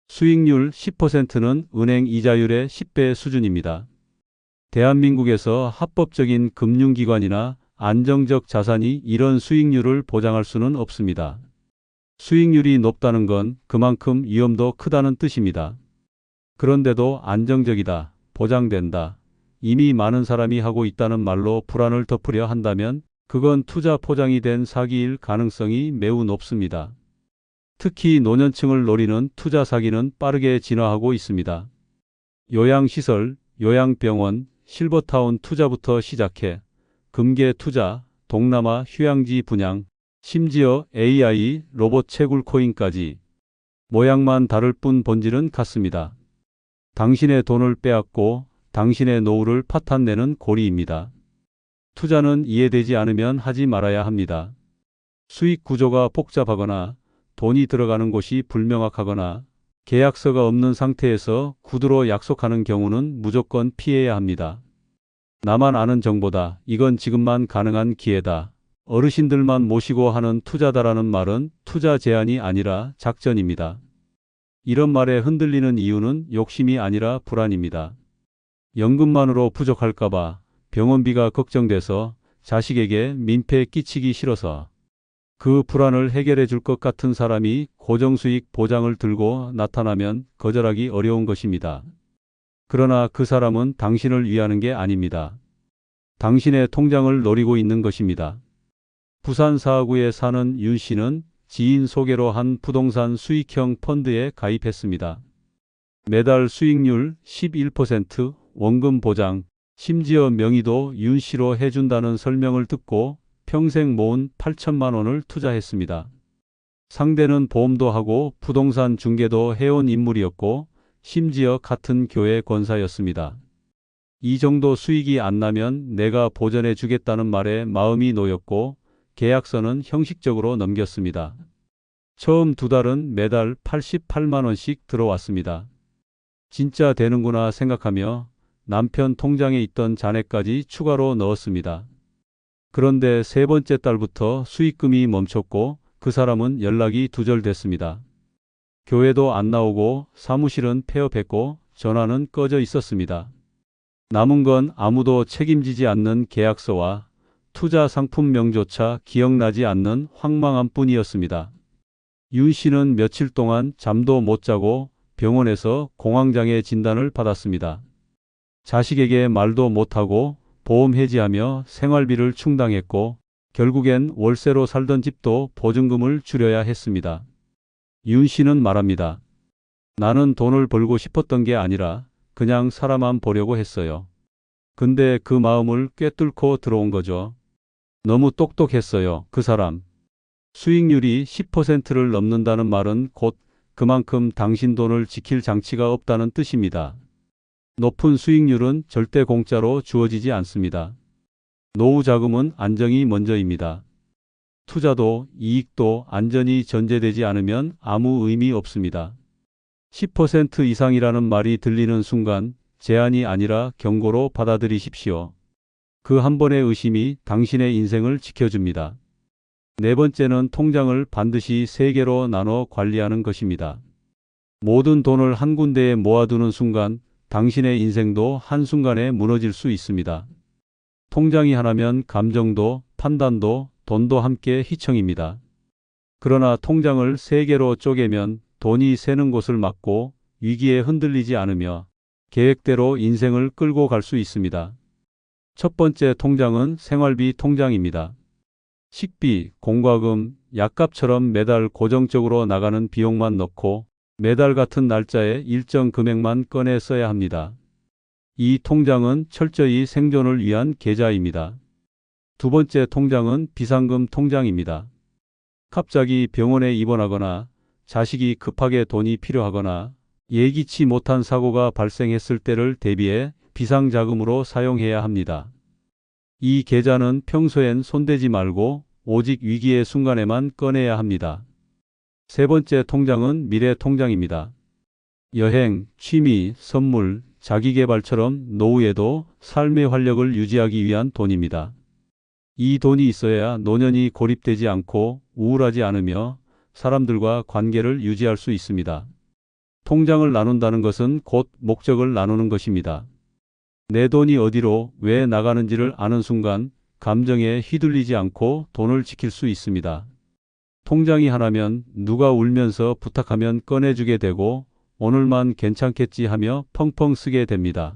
수익률 10%는 은행 이자율의 10배 수준입니다. 대한민국에서 합법적인 금융기관이나 안정적 자산이 이런 수익률을 보장할 수는 없습니다. 수익률이 높다는 건 그만큼 위험도 크다는 뜻입니다. 그런데도 안정적이다, 보장된다, 이미 많은 사람이 하고 있다는 말로 불안을 덮으려 한다면 그건 투자 포장이 된 사기일 가능성이 매우 높습니다. 특히 노년층을 노리는 투자 사기는 빠르게 진화하고 있습니다. 요양시설, 요양병원, 실버타운 투자부터 시작해 금괴 투자, 동남아 휴양지 분양, 심지어 AI, 로봇 채굴 코인까지. 모양만 다를 뿐 본질은 같습니다. 당신의 돈을 빼앗고 당신의 노후를 파탄내는 고리입니다. 투자는 이해되지 않으면 하지 말아야 합니다. 수익 구조가 복잡하거나 돈이 들어가는 곳이 불명확하거나 계약서가 없는 상태에서 구두로 약속하는 경우는 무조건 피해야 합니다. 나만 아는 정보다. 이건 지금만 가능한 기회다. 어르신들만 모시고 하는 투자다라는 말은 투자 제안이 아니라 작전입니다. 이런 말에 흔들리는 이유는 욕심이 아니라 불안입니다. 연금만으로 부족할까봐, 병원비가 걱정돼서, 자식에게 민폐 끼치기 싫어서. 그 불안을 해결해 줄 것 같은 사람이 고정수익 보장을 들고 나타나면 거절하기 어려운 것입니다. 그러나 그 사람은 당신을 위하는 게 아닙니다. 당신의 통장을 노리고 있는 것입니다. 부산 사하구에 사는 윤 씨는 지인 소개로 한 부동산 수익형 펀드에 가입했습니다. 매달 수익률 11%, 원금 보장, 심지어 명의도 윤 씨로 해준다는 설명을 듣고 평생 모은 8천만 원을 투자했습니다. 상대는 보험도 하고 부동산 중개도 해온 인물이었고 심지어 같은 교회 권사였습니다. 이 정도 수익이 안 나면 내가 보전해 주겠다는 말에 마음이 놓였고 계약서는 형식적으로 넘겼습니다. 처음 2달은 매달 88만 원씩 들어왔습니다. 진짜 되는구나 생각하며 남편 통장에 있던 잔액까지 추가로 넣었습니다. 그런데 3번째 달부터 수익금이 멈췄고 그 사람은 연락이 두절됐습니다. 교회도 안 나오고 사무실은 폐업했고 전화는 꺼져 있었습니다. 남은 건 아무도 책임지지 않는 계약서와 투자 상품명조차 기억나지 않는 황망함 뿐이었습니다. 윤 씨는 며칠 동안 잠도 못 자고 병원에서 공황장애 진단을 받았습니다. 자식에게 말도 못하고 보험 해지하며 생활비를 충당했고 결국엔 월세로 살던 집도 보증금을 줄여야 했습니다. 윤 씨는 말합니다. 나는 돈을 벌고 싶었던 게 아니라 그냥 살아만 보려고 했어요. 근데 그 마음을 꿰뚫고 들어온 거죠. 너무 똑똑했어요. 그 사람. 수익률이 10%를 넘는다는 말은 곧 그만큼 당신 돈을 지킬 장치가 없다는 뜻입니다. 높은 수익률은 절대 공짜로 주어지지 않습니다. 노후 자금은 안정이 먼저입니다. 투자도 이익도 안전이 전제되지 않으면 아무 의미 없습니다. 10% 이상이라는 말이 들리는 순간 제안이 아니라 경고로 받아들이십시오. 그 한 번의 의심이 당신의 인생을 지켜줍니다. 4번째는 통장을 반드시 3개로 나눠 관리하는 것입니다. 모든 돈을 한 군데에 모아두는 순간 당신의 인생도 한순간에 무너질 수 있습니다. 통장이 하나면 감정도, 판단도, 돈도 함께 휘청입니다. 그러나 통장을 3개로 쪼개면 돈이 새는 곳을 막고 위기에 흔들리지 않으며 계획대로 인생을 끌고 갈 수 있습니다. 첫 번째 통장은 생활비 통장입니다. 식비, 공과금, 약값처럼 매달 고정적으로 나가는 비용만 넣고 매달 같은 날짜에 일정 금액만 꺼내 써야 합니다. 이 통장은 철저히 생존을 위한 계좌입니다. 두 번째 통장은 비상금 통장입니다. 갑자기 병원에 입원하거나 자식이 급하게 돈이 필요하거나 예기치 못한 사고가 발생했을 때를 대비해 비상자금으로 사용해야 합니다. 이 계좌는 평소엔 손대지 말고 오직 위기의 순간에만 꺼내야 합니다. 세 번째 통장은 미래 통장입니다. 여행, 취미, 선물, 자기계발처럼 노후에도 삶의 활력을 유지하기 위한 돈입니다. 이 돈이 있어야 노년이 고립되지 않고 우울하지 않으며 사람들과 관계를 유지할 수 있습니다. 통장을 나눈다는 것은 곧 목적을 나누는 것입니다. 내 돈이 어디로 왜 나가는지를 아는 순간 감정에 휘둘리지 않고 돈을 지킬 수 있습니다. 통장이 하나면 누가 울면서 부탁하면 꺼내주게 되고 오늘만 괜찮겠지 하며 펑펑 쓰게 됩니다.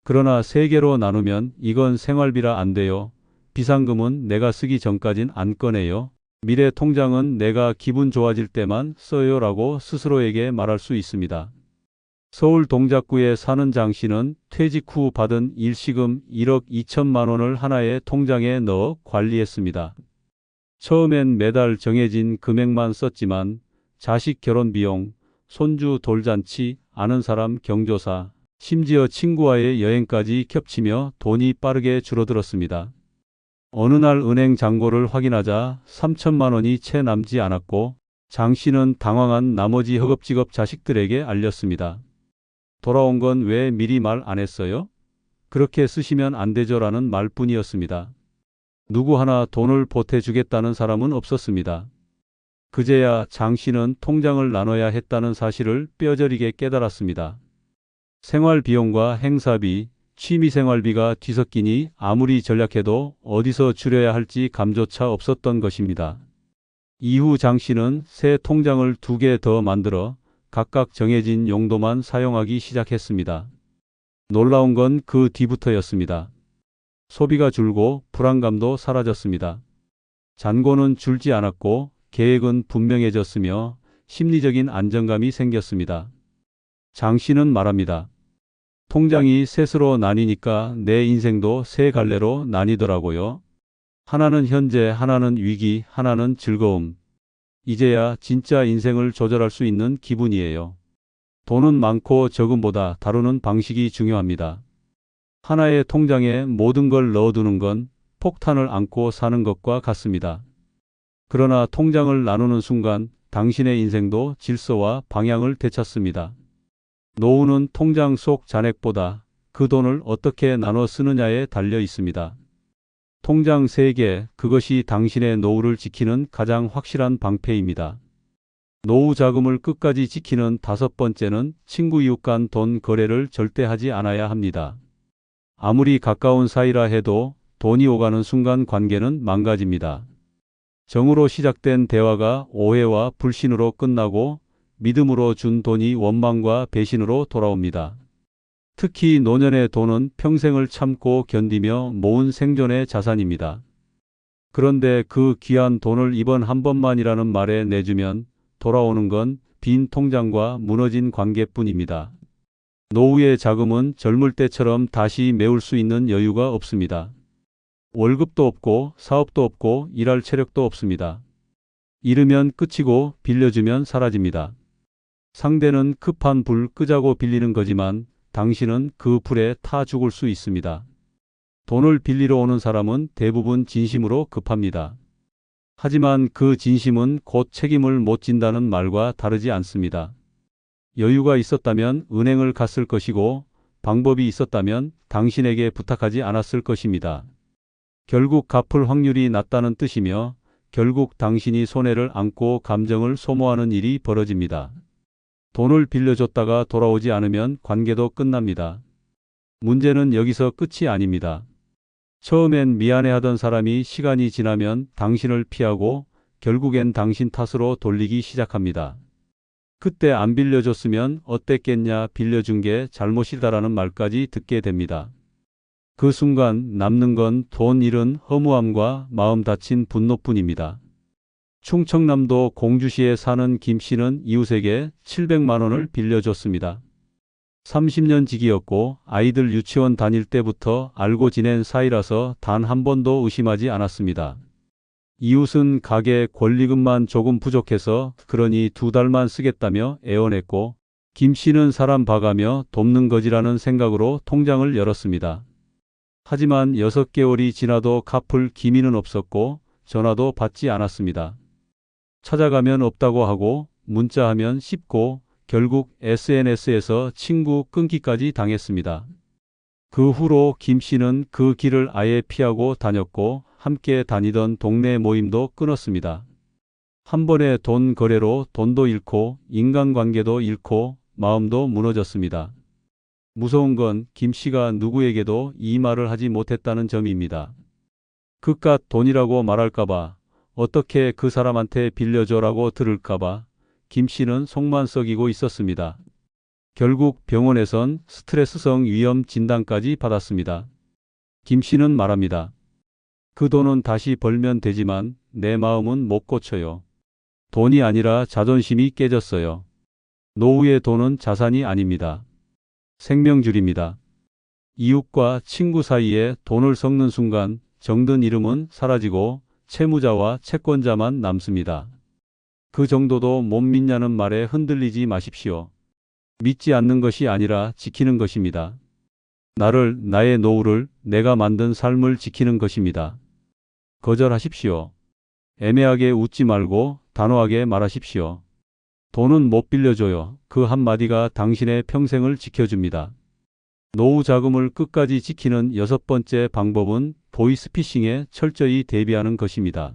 그러나 3개로 나누면 이건 생활비라 안 돼요. 비상금은 내가 쓰기 전까진 안 꺼내요. 미래 통장은 내가 기분 좋아질 때만 써요 라고 스스로에게 말할 수 있습니다. 서울 동작구에 사는 장 씨는 퇴직 후 받은 일시금 1억 2천만 원을 하나의 통장에 넣어 관리했습니다. 처음엔 매달 정해진 금액만 썼지만 자식 결혼 비용, 손주 돌잔치, 아는 사람 경조사, 심지어 친구와의 여행까지 겹치며 돈이 빠르게 줄어들었습니다. 어느 날 은행 잔고를 확인하자 3천만 원이 채 남지 않았고 장 씨는 당황한 나머지 허겁지겁 자식들에게 알렸습니다. 돌아온 건 왜 미리 말 안 했어요? 그렇게 쓰시면 안 되죠라는 말뿐이었습니다. 누구 하나 돈을 보태주겠다는 사람은 없었습니다. 그제야 장 씨는 통장을 나눠야 했다는 사실을 뼈저리게 깨달았습니다. 생활비용과 행사비, 취미생활비가 뒤섞이니 아무리 전략해도 어디서 줄여야 할지 감조차 없었던 것입니다. 이후 장 씨는 새 통장을 2개 더 만들어 각각 정해진 용도만 사용하기 시작했습니다. 놀라운 건 그 뒤부터였습니다. 소비가 줄고 불안감도 사라졌습니다. 잔고는 줄지 않았고 계획은 분명해졌으며 심리적인 안정감이 생겼습니다. 장 씨는 말합니다. 통장이 셋으로 나뉘니까 내 인생도 세 갈래로 나뉘더라고요. 하나는 현재, 하나는 위기, 하나는 즐거움. 이제야 진짜 인생을 조절할 수 있는 기분이에요. 돈은 많고 적음보다 다루는 방식이 중요합니다. 하나의 통장에 모든 걸 넣어두는 건 폭탄을 안고 사는 것과 같습니다. 그러나 통장을 나누는 순간 당신의 인생도 질서와 방향을 되찾습니다. 노후는 통장 속 잔액보다 그 돈을 어떻게 나눠 쓰느냐에 달려 있습니다. 통장 3개, 그것이 당신의 노후를 지키는 가장 확실한 방패입니다. 노후 자금을 끝까지 지키는 5번째는 친구 이웃 간 돈 거래를 절대 하지 않아야 합니다. 아무리 가까운 사이라 해도 돈이 오가는 순간 관계는 망가집니다. 정으로 시작된 대화가 오해와 불신으로 끝나고 믿음으로 준 돈이 원망과 배신으로 돌아옵니다. 특히 노년의 돈은 평생을 참고 견디며 모은 생존의 자산입니다. 그런데 그 귀한 돈을 이번 한 번만이라는 말에 내주면 돌아오는 건 빈 통장과 무너진 관계뿐입니다. 노후의 자금은 젊을 때처럼 다시 메울 수 있는 여유가 없습니다. 월급도 없고 사업도 없고 일할 체력도 없습니다. 잃으면 끝이고 빌려주면 사라집니다. 상대는 급한 불 끄자고 빌리는 거지만 당신은 그 불에 타 죽을 수 있습니다. 돈을 빌리러 오는 사람은 대부분 진심으로 급합니다. 하지만 그 진심은 곧 책임을 못 진다는 말과 다르지 않습니다. 여유가 있었다면 은행을 갔을 것이고 방법이 있었다면 당신에게 부탁하지 않았을 것입니다. 결국 갚을 확률이 낮다는 뜻이며 결국 당신이 손해를 안고 감정을 소모하는 일이 벌어집니다. 돈을 빌려줬다가 돌아오지 않으면 관계도 끝납니다. 문제는 여기서 끝이 아닙니다. 처음엔 미안해하던 사람이 시간이 지나면 당신을 피하고 결국엔 당신 탓으로 돌리기 시작합니다. 그때 안 빌려줬으면 어땠겠냐, 빌려준 게 잘못이다라는 말까지 듣게 됩니다. 그 순간 남는 건 돈 잃은 허무함과 마음 다친 분노뿐입니다. 충청남도 공주시에 사는 김 씨는 이웃에게 700만 원을 빌려줬습니다. 30년 지기였고 아이들 유치원 다닐 때부터 알고 지낸 사이라서 단 한 번도 의심하지 않았습니다. 이웃은 가게 권리금만 조금 부족해서 그러니 2달만 쓰겠다며 애원했고 김 씨는 사람 봐가며 돕는 거지라는 생각으로 통장을 열었습니다. 하지만 6개월이 지나도 갚을 기미는 없었고 전화도 받지 않았습니다. 찾아가면 없다고 하고 문자하면 씹고 결국 SNS에서 친구 끊기까지 당했습니다. 그 후로 김 씨는 그 길을 아예 피하고 다녔고 함께 다니던 동네 모임도 끊었습니다. 한 번의 돈 거래로 돈도 잃고 인간관계도 잃고 마음도 무너졌습니다. 무서운 건 김 씨가 누구에게도 이 말을 하지 못했다는 점입니다. 그깟 돈이라고 말할까봐, 어떻게 그 사람한테 빌려줘라고 들을까봐 김 씨는 속만 썩이고 있었습니다. 결국 병원에선 스트레스성 위험 진단까지 받았습니다. 김 씨는 말합니다. 그 돈은 다시 벌면 되지만 내 마음은 못 고쳐요. 돈이 아니라 자존심이 깨졌어요. 노후의 돈은 자산이 아닙니다. 생명줄입니다. 이웃과 친구 사이에 돈을 섞는 순간 정든 이름은 사라지고 채무자와 채권자만 남습니다. 그 정도도 못 믿냐는 말에 흔들리지 마십시오. 믿지 않는 것이 아니라 지키는 것입니다. 나를, 나의 노후를, 내가 만든 삶을 지키는 것입니다. 거절하십시오. 애매하게 웃지 말고 단호하게 말하십시오. 돈은 못 빌려줘요. 그 한마디가 당신의 평생을 지켜줍니다. 노후 자금을 끝까지 지키는 6번째 방법은 보이스피싱에 철저히 대비하는 것입니다.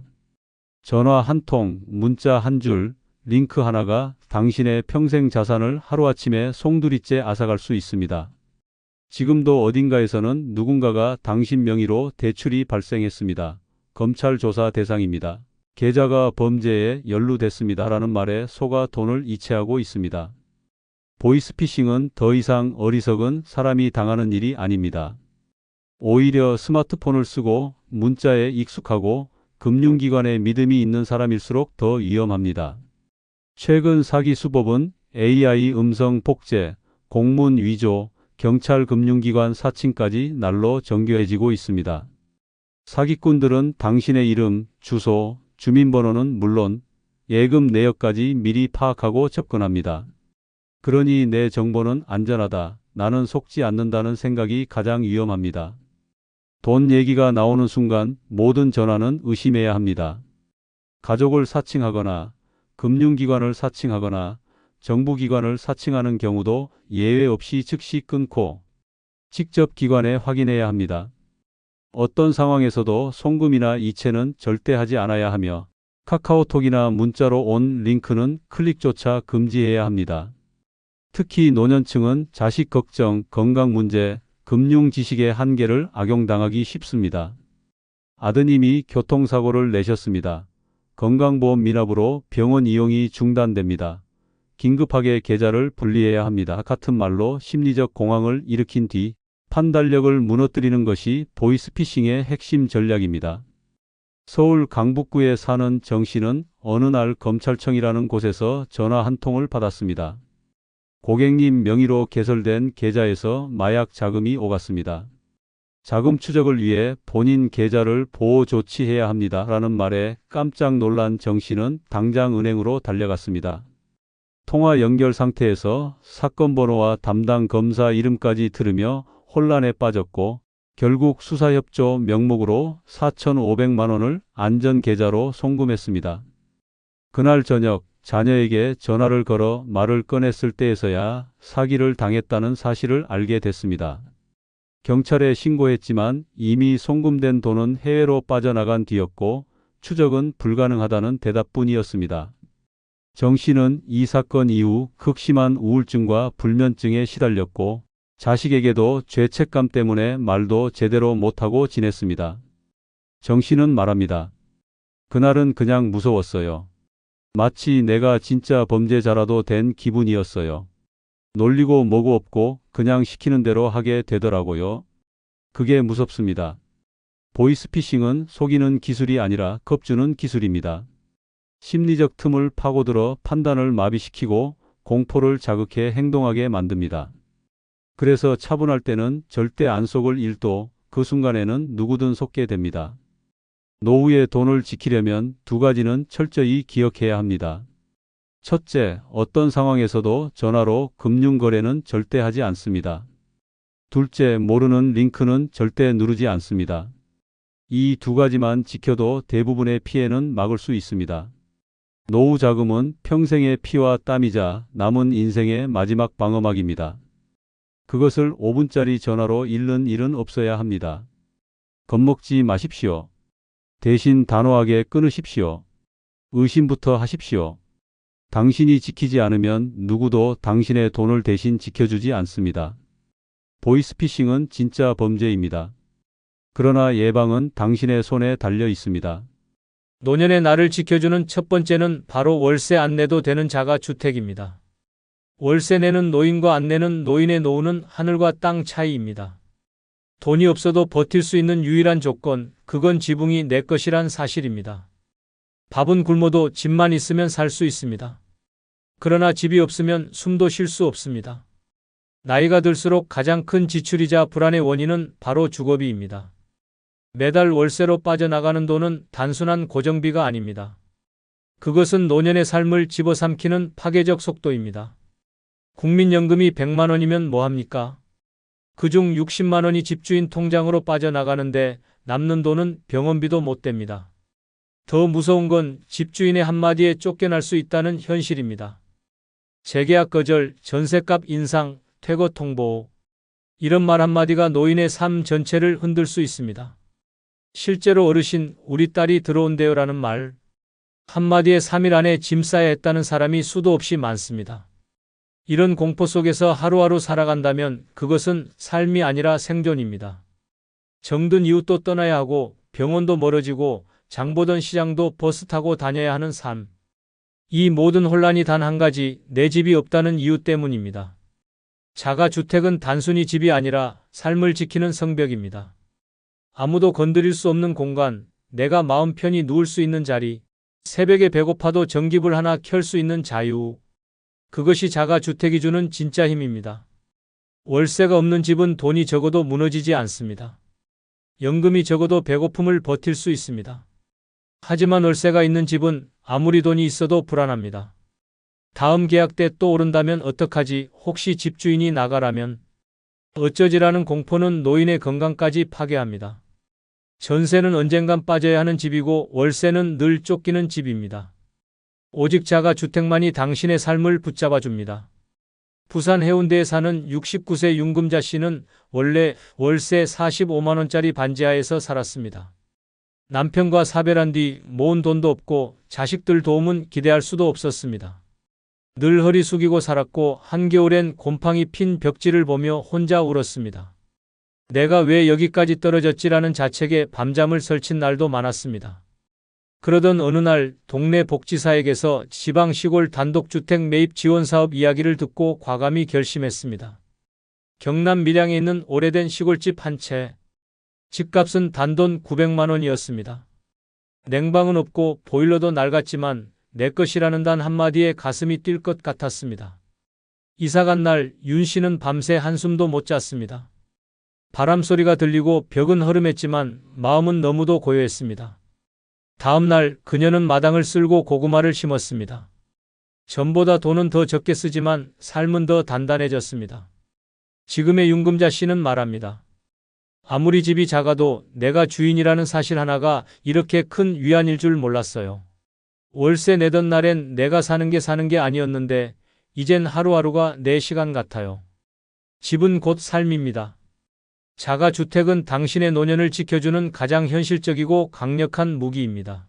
전화 한 통, 문자 한 줄, 링크 하나가 당신의 평생 자산을 하루아침에 송두리째 앗아갈 수 있습니다. 지금도 어딘가에서는 누군가가 당신 명의로 대출이 발생했습니다. 검찰 조사 대상입니다. 계좌가 범죄에 연루됐습니다라는 말에 속아 돈을 이체하고 있습니다. 보이스피싱은 더 이상 어리석은 사람이 당하는 일이 아닙니다. 오히려 스마트폰을 쓰고 문자에 익숙하고 금융기관에 믿음이 있는 사람일수록 더 위험합니다. 최근 사기 수법은 AI 음성 복제, 공문 위조, 경찰 금융기관 사칭까지 날로 정교해지고 있습니다. 사기꾼들은 당신의 이름, 주소, 주민번호는 물론 예금 내역까지 미리 파악하고 접근합니다. 그러니 내 정보는 안전하다, 나는 속지 않는다는 생각이 가장 위험합니다. 돈 얘기가 나오는 순간 모든 전화는 의심해야 합니다. 가족을 사칭하거나 금융기관을 사칭하거나 정부기관을 사칭하는 경우도 예외 없이 즉시 끊고 직접 기관에 확인해야 합니다. 어떤 상황에서도 송금이나 이체는 절대 하지 않아야 하며 카카오톡이나 문자로 온 링크는 클릭조차 금지해야 합니다. 특히 노년층은 자식 걱정, 건강 문제, 금융 지식의 한계를 악용당하기 쉽습니다. 아드님이 교통사고를 내셨습니다. 건강보험 미납으로 병원 이용이 중단됩니다. 긴급하게 계좌를 분리해야 합니다. 같은 말로 심리적 공황을 일으킨 뒤 판단력을 무너뜨리는 것이 보이스피싱의 핵심 전략입니다. 서울 강북구에 사는 정 씨는 어느 날 검찰청이라는 곳에서 전화 한 통을 받았습니다. 고객님 명의로 개설된 계좌에서 마약 자금이 오갔습니다. 자금 추적을 위해 본인 계좌를 보호 조치해야 합니다. 라는 말에 깜짝 놀란 정 씨는 당장 은행으로 달려갔습니다. 통화 연결 상태에서 사건 번호와 담당 검사 이름까지 들으며 혼란에 빠졌고 결국 수사협조 명목으로 4,500만 원을 안전계좌로 송금했습니다. 그날 저녁 자녀에게 전화를 걸어 말을 꺼냈을 때에서야 사기를 당했다는 사실을 알게 됐습니다. 경찰에 신고했지만 이미 송금된 돈은 해외로 빠져나간 뒤였고 추적은 불가능하다는 대답뿐이었습니다. 정 씨는 이 사건 이후 극심한 우울증과 불면증에 시달렸고 자식에게도 죄책감 때문에 말도 제대로 못하고 지냈습니다. 정 씨는 말합니다. 그날은 그냥 무서웠어요. 마치 내가 진짜 범죄자라도 된 기분이었어요. 놀리고 뭐고 없고 그냥 시키는 대로 하게 되더라고요. 그게 무섭습니다. 보이스피싱은 속이는 기술이 아니라 겁주는 기술입니다. 심리적 틈을 파고들어 판단을 마비시키고 공포를 자극해 행동하게 만듭니다. 그래서 차분할 때는 절대 안 속을 일도 그 순간에는 누구든 속게 됩니다. 노후의 돈을 지키려면 두 가지는 철저히 기억해야 합니다. 첫째, 어떤 상황에서도 전화로 금융거래는 절대 하지 않습니다. 둘째, 모르는 링크는 절대 누르지 않습니다. 이 두 가지만 지켜도 대부분의 피해는 막을 수 있습니다. 노후 자금은 평생의 피와 땀이자 남은 인생의 마지막 방어막입니다. 그것을 5분짜리 전화로 잃는 일은 없어야 합니다. 겁먹지 마십시오. 대신 단호하게 끊으십시오. 의심부터 하십시오. 당신이 지키지 않으면 누구도 당신의 돈을 대신 지켜주지 않습니다. 보이스피싱은 진짜 범죄입니다. 그러나 예방은 당신의 손에 달려 있습니다. 노년의 나를 지켜주는 첫 번째는 바로 월세 안 내도 되는 자가 주택입니다. 월세 내는 노인과 안 내는 노인의 노후는 하늘과 땅 차이입니다. 돈이 없어도 버틸 수 있는 유일한 조건, 그건 지붕이 내 것이란 사실입니다. 밥은 굶어도 집만 있으면 살 수 있습니다. 그러나 집이 없으면 숨도 쉴 수 없습니다. 나이가 들수록 가장 큰 지출이자 불안의 원인은 바로 주거비입니다. 매달 월세로 빠져나가는 돈은 단순한 고정비가 아닙니다. 그것은 노년의 삶을 집어삼키는 파괴적 속도입니다. 국민연금이 100만 원이면 뭐합니까? 그중 60만 원이 집주인 통장으로 빠져나가는데 남는 돈은 병원비도 못 댑니다. 더 무서운 건 집주인의 한마디에 쫓겨날 수 있다는 현실입니다. 재계약 거절, 전셋값 인상, 퇴거 통보. 이런 말 한마디가 노인의 삶 전체를 흔들 수 있습니다. 실제로 어르신, 우리 딸이 들어온대요라는 말 한마디에 3일 안에 짐 싸야 했다는 사람이 수도 없이 많습니다. 이런 공포 속에서 하루하루 살아간다면 그것은 삶이 아니라 생존입니다. 정든 이웃도 떠나야 하고 병원도 멀어지고 장 보던 시장도 버스 타고 다녀야 하는 삶. 이 모든 혼란이 단 한 가지, 내 집이 없다는 이유 때문입니다. 자가주택은 단순히 집이 아니라 삶을 지키는 성벽입니다. 아무도 건드릴 수 없는 공간, 내가 마음 편히 누울 수 있는 자리, 새벽에 배고파도 전기불 하나 켤 수 있는 자유. 그것이 자가주택이 주는 진짜 힘입니다. 월세가 없는 집은 돈이 적어도 무너지지 않습니다. 연금이 적어도 배고픔을 버틸 수 있습니다. 하지만 월세가 있는 집은 아무리 돈이 있어도 불안합니다. 다음 계약 때 또 오른다면 어떡하지? 혹시 집주인이 나가라면? 어쩌지라는 공포는 노인의 건강까지 파괴합니다. 전세는 언젠간 빠져야 하는 집이고 월세는 늘 쫓기는 집입니다. 오직 자가주택만이 당신의 삶을 붙잡아 줍니다. 부산 해운대에 사는 69세 윤금자 씨는 원래 월세 45만 원짜리 반지하에서 살았습니다. 남편과 사별한 뒤 모은 돈도 없고 자식들 도움은 기대할 수도 없었습니다. 늘 허리 숙이고 살았고 한겨울엔 곰팡이 핀 벽지를 보며 혼자 울었습니다. 내가 왜 여기까지 떨어졌지라는 자책에 밤잠을 설친 날도 많았습니다. 그러던 어느 날 동네 복지사에게서 지방 시골 단독주택 매입 지원 사업 이야기를 듣고 과감히 결심했습니다. 경남 밀양에 있는 오래된 시골집 한 채. 집값은 단돈 900만 원이었습니다. 냉방은 없고 보일러도 낡았지만 내 것이라는 단 한마디에 가슴이 뛸 것 같았습니다. 이사간 날 윤 씨는 밤새 한숨도 못 잤습니다. 바람 소리가 들리고 벽은 허름했지만 마음은 너무도 고요했습니다. 다음 날 그녀는 마당을 쓸고 고구마를 심었습니다. 전보다 돈은 더 적게 쓰지만 삶은 더 단단해졌습니다. 지금의 윤금자 씨는 말합니다. 아무리 집이 작아도 내가 주인이라는 사실 하나가 이렇게 큰 위안일 줄 몰랐어요. 월세 내던 날엔 내가 사는 게 아니었는데 이젠 하루하루가 내 시간 같아요. 집은 곧 삶입니다. 자가주택은 당신의 노년을 지켜주는 가장 현실적이고 강력한 무기입니다.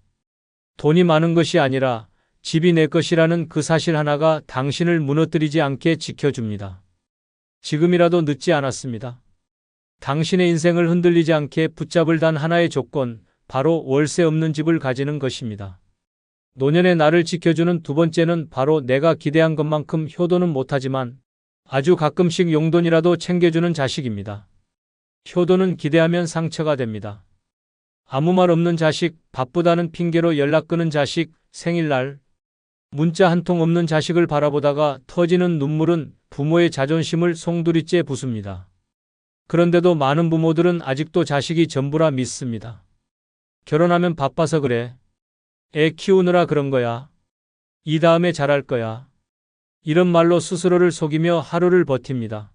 돈이 많은 것이 아니라 집이 내 것이라는 그 사실 하나가 당신을 무너뜨리지 않게 지켜줍니다. 지금이라도 늦지 않았습니다. 당신의 인생을 흔들리지 않게 붙잡을 단 하나의 조건, 바로 월세 없는 집을 가지는 것입니다. 노년의 나를 지켜주는 두 번째는 바로 내가 기대한 것만큼 효도는 못하지만 아주 가끔씩 용돈이라도 챙겨주는 자식입니다. 효도는 기대하면 상처가 됩니다. 아무 말 없는 자식, 바쁘다는 핑계로 연락 끊은 자식, 생일날 문자 한 통 없는 자식을 바라보다가 터지는 눈물은 부모의 자존심을 송두리째 부숩니다. 그런데도 많은 부모들은 아직도 자식이 전부라 믿습니다. 결혼하면 바빠서 그래. 애 키우느라 그런 거야. 이 다음에 잘할 거야. 이런 말로 스스로를 속이며 하루를 버팁니다.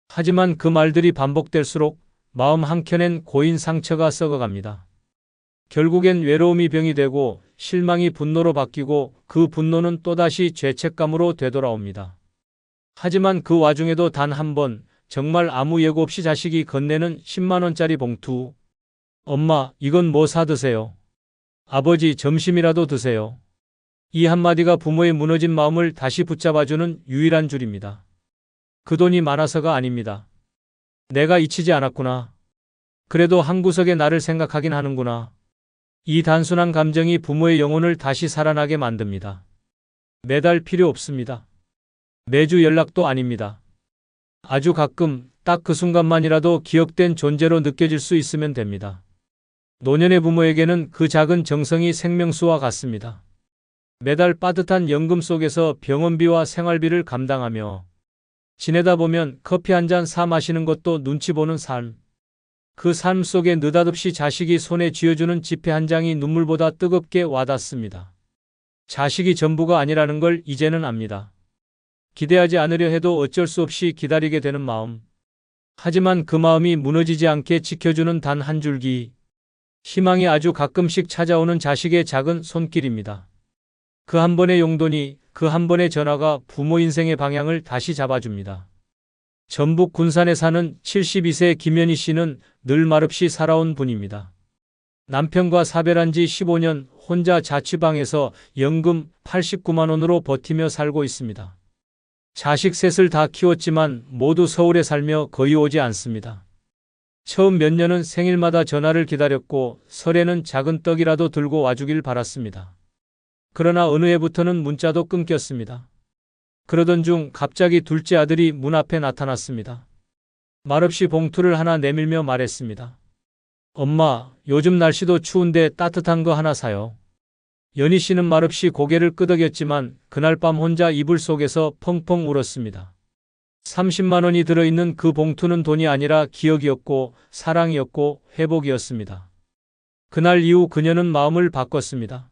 하지만 그 말들이 반복될수록 마음 한켠엔 고인 상처가 썩어갑니다. 결국엔 외로움이 병이 되고 실망이 분노로 바뀌고 그 분노는 또다시 죄책감으로 되돌아옵니다. 하지만 그 와중에도 단 한 번, 정말 아무 예고 없이 자식이 건네는 10만 원짜리 봉투. 엄마, 이건 뭐 사 드세요? 아버지, 점심이라도 드세요. 이 한마디가 부모의 무너진 마음을 다시 붙잡아주는 유일한 줄입니다. 그 돈이 많아서가 아닙니다. 내가 잊히지 않았구나. 그래도 한 구석에 나를 생각하긴 하는구나. 이 단순한 감정이 부모의 영혼을 다시 살아나게 만듭니다. 매달 필요 없습니다. 매주 연락도 아닙니다. 아주 가끔 딱 그 순간만이라도 기억된 존재로 느껴질 수 있으면 됩니다. 노년의 부모에게는 그 작은 정성이 생명수와 같습니다. 매달 빠듯한 연금 속에서 병원비와 생활비를 감당하며 지내다 보면 커피 한 잔 사 마시는 것도 눈치 보는 삶. 그 삶 속에 느닷없이 자식이 손에 쥐어주는 지폐 한 장이 눈물보다 뜨겁게 와닿습니다. 자식이 전부가 아니라는 걸 이제는 압니다. 기대하지 않으려 해도 어쩔 수 없이 기다리게 되는 마음. 하지만 그 마음이 무너지지 않게 지켜주는 단 한 줄기. 희망이 아주 가끔씩 찾아오는 자식의 작은 손길입니다. 그 한 번의 용돈이, 그 한 번의 전화가 부모 인생의 방향을 다시 잡아줍니다. 전북 군산에 사는 72세 김연희 씨는 늘 말없이 살아온 분입니다. 남편과 사별한 지 15년 혼자 자취방에서 연금 89만 원으로 버티며 살고 있습니다. 자식 셋을 다 키웠지만 모두 서울에 살며 거의 오지 않습니다. 처음 몇 년은 생일마다 전화를 기다렸고 설에는 작은 떡이라도 들고 와주길 바랐습니다. 그러나 어느 해부터는 문자도 끊겼습니다. 그러던 중 갑자기 둘째 아들이 문 앞에 나타났습니다. 말없이 봉투를 하나 내밀며 말했습니다. 엄마, 요즘 날씨도 추운데 따뜻한 거 하나 사요. 연희 씨는 말없이 고개를 끄덕였지만 그날 밤 혼자 이불 속에서 펑펑 울었습니다. 30만 원이 들어있는 그 봉투는 돈이 아니라 기억이었고 사랑이었고 회복이었습니다. 그날 이후 그녀는 마음을 바꿨습니다.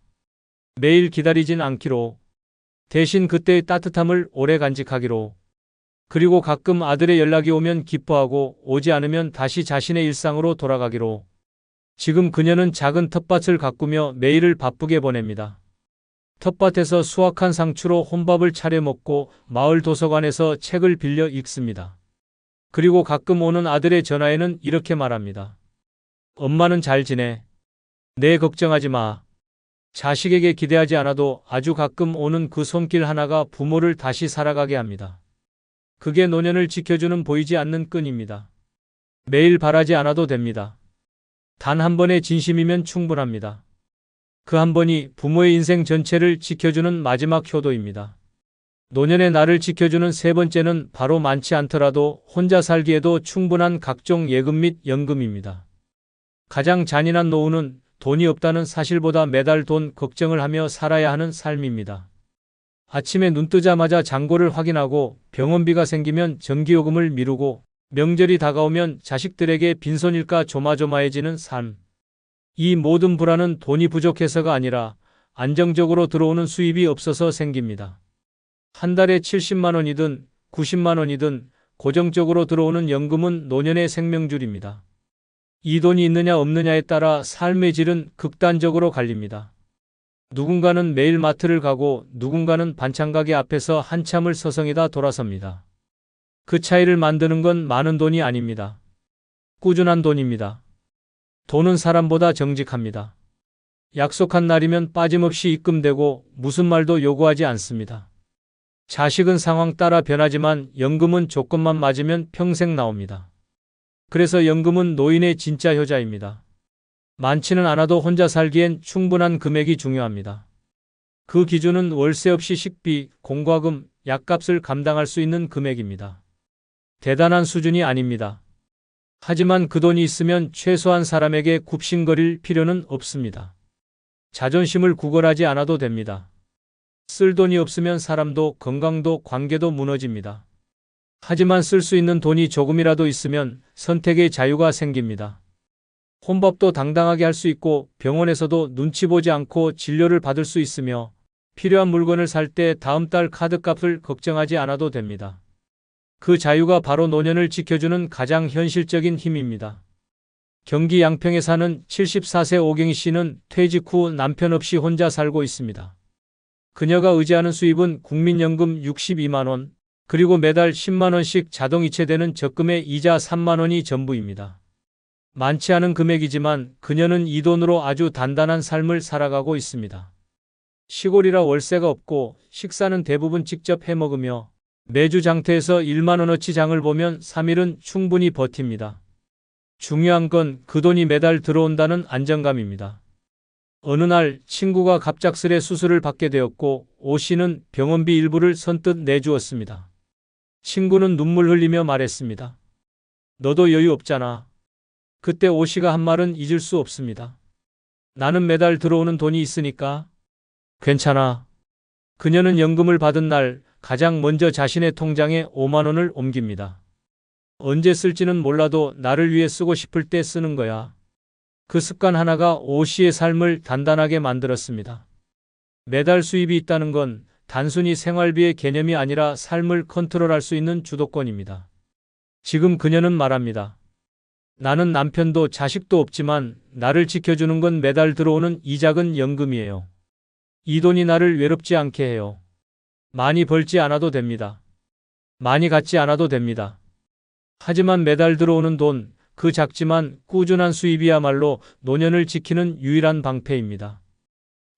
매일 기다리진 않기로, 대신 그때의 따뜻함을 오래 간직하기로, 그리고 가끔 아들의 연락이 오면 기뻐하고 오지 않으면 다시 자신의 일상으로 돌아가기로. 지금 그녀는 작은 텃밭을 가꾸며 매일을 바쁘게 보냅니다. 텃밭에서 수확한 상추로 혼밥을 차려 먹고 마을 도서관에서 책을 빌려 읽습니다. 그리고 가끔 오는 아들의 전화에는 이렇게 말합니다. 엄마는 잘 지내. 내 걱정하지 마. 자식에게 기대하지 않아도 아주 가끔 오는 그 손길 하나가 부모를 다시 살아가게 합니다. 그게 노년을 지켜주는 보이지 않는 끈입니다. 매일 바라지 않아도 됩니다. 단 한 번의 진심이면 충분합니다. 그 한 번이 부모의 인생 전체를 지켜주는 마지막 효도입니다. 노년의 나를 지켜주는 세 번째는 바로 많지 않더라도 혼자 살기에도 충분한 각종 예금 및 연금입니다. 가장 잔인한 노후는 돈이 없다는 사실보다 매달 돈 걱정을 하며 살아야 하는 삶입니다. 아침에 눈 뜨자마자 잔고를 확인하고 병원비가 생기면 전기요금을 미루고 명절이 다가오면 자식들에게 빈손일까 조마조마해지는 삶. 이 모든 불안은 돈이 부족해서가 아니라 안정적으로 들어오는 수입이 없어서 생깁니다. 한 달에 70만 원이든 90만 원이든 고정적으로 들어오는 연금은 노년의 생명줄입니다. 이 돈이 있느냐 없느냐에 따라 삶의 질은 극단적으로 갈립니다. 누군가는 매일 마트를 가고 누군가는 반찬가게 앞에서 한참을 서성이다 돌아섭니다. 그 차이를 만드는 건 많은 돈이 아닙니다. 꾸준한 돈입니다. 돈은 사람보다 정직합니다. 약속한 날이면 빠짐없이 입금되고 무슨 말도 요구하지 않습니다. 자식은 상황 따라 변하지만 연금은 조건만 맞으면 평생 나옵니다. 그래서 연금은 노인의 진짜 효자입니다. 많지는 않아도 혼자 살기엔 충분한 금액이 중요합니다. 그 기준은 월세 없이 식비, 공과금, 약값을 감당할 수 있는 금액입니다. 대단한 수준이 아닙니다. 하지만 그 돈이 있으면 최소한 사람에게 굽신거릴 필요는 없습니다. 자존심을 구걸하지 않아도 됩니다. 쓸 돈이 없으면 사람도 건강도 관계도 무너집니다. 하지만 쓸 수 있는 돈이 조금이라도 있으면 선택의 자유가 생깁니다. 혼밥도 당당하게 할 수 있고 병원에서도 눈치 보지 않고 진료를 받을 수 있으며 필요한 물건을 살 때 다음 달 카드값을 걱정하지 않아도 됩니다. 그 자유가 바로 노년을 지켜주는 가장 현실적인 힘입니다. 경기 양평에 사는 74세 오경희 씨는 퇴직 후 남편 없이 혼자 살고 있습니다. 그녀가 의지하는 수입은 국민연금 62만 원, 그리고 매달 10만 원씩 자동 이체되는 적금의 이자 3만 원이 전부입니다. 많지 않은 금액이지만 그녀는 이 돈으로 아주 단단한 삶을 살아가고 있습니다. 시골이라 월세가 없고 식사는 대부분 직접 해먹으며 매주 장터에서 1만 원어치 장을 보면 3일은 충분히 버팁니다. 중요한 건 그 돈이 매달 들어온다는 안정감입니다. 어느 날 친구가 갑작스레 수술을 받게 되었고 오 씨는 병원비 일부를 선뜻 내주었습니다. 친구는 눈물 흘리며 말했습니다. 너도 여유 없잖아. 그때 오 씨가 한 말은 잊을 수 없습니다. 나는 매달 들어오는 돈이 있으니까 괜찮아. 그녀는 연금을 받은 날 가장 먼저 자신의 통장에 5만 원을 옮깁니다. 언제 쓸지는 몰라도 나를 위해 쓰고 싶을 때 쓰는 거야. 그 습관 하나가 오 씨의 삶을 단단하게 만들었습니다. 매달 수입이 있다는 건 단순히 생활비의 개념이 아니라 삶을 컨트롤할 수 있는 주도권입니다. 지금 그녀는 말합니다. 나는 남편도 자식도 없지만 나를 지켜주는 건 매달 들어오는 이 작은 연금이에요. 이 돈이 나를 외롭지 않게 해요. 많이 벌지 않아도 됩니다. 많이 갖지 않아도 됩니다. 하지만 매달 들어오는 돈, 그 작지만 꾸준한 수입이야말로 노년을 지키는 유일한 방패입니다.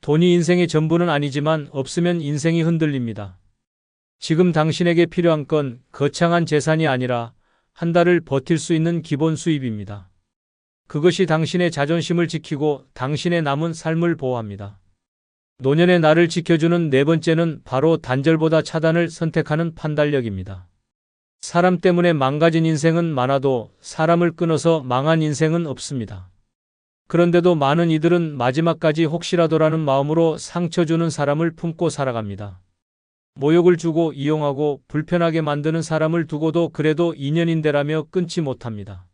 돈이 인생의 전부는 아니지만 없으면 인생이 흔들립니다. 지금 당신에게 필요한 건 거창한 재산이 아니라 한 달을 버틸 수 있는 기본 수입입니다. 그것이 당신의 자존심을 지키고 당신의 남은 삶을 보호합니다. 노년의 나를 지켜주는 네 번째는 바로 단절보다 차단을 선택하는 판단력입니다. 사람 때문에 망가진 인생은 많아도 사람을 끊어서 망한 인생은 없습니다. 그런데도 많은 이들은 마지막까지 혹시라도라는 마음으로 상처 주는 사람을 품고 살아갑니다. 모욕을 주고 이용하고 불편하게 만드는 사람을 두고도 그래도 인연인데라며 끊지 못합니다.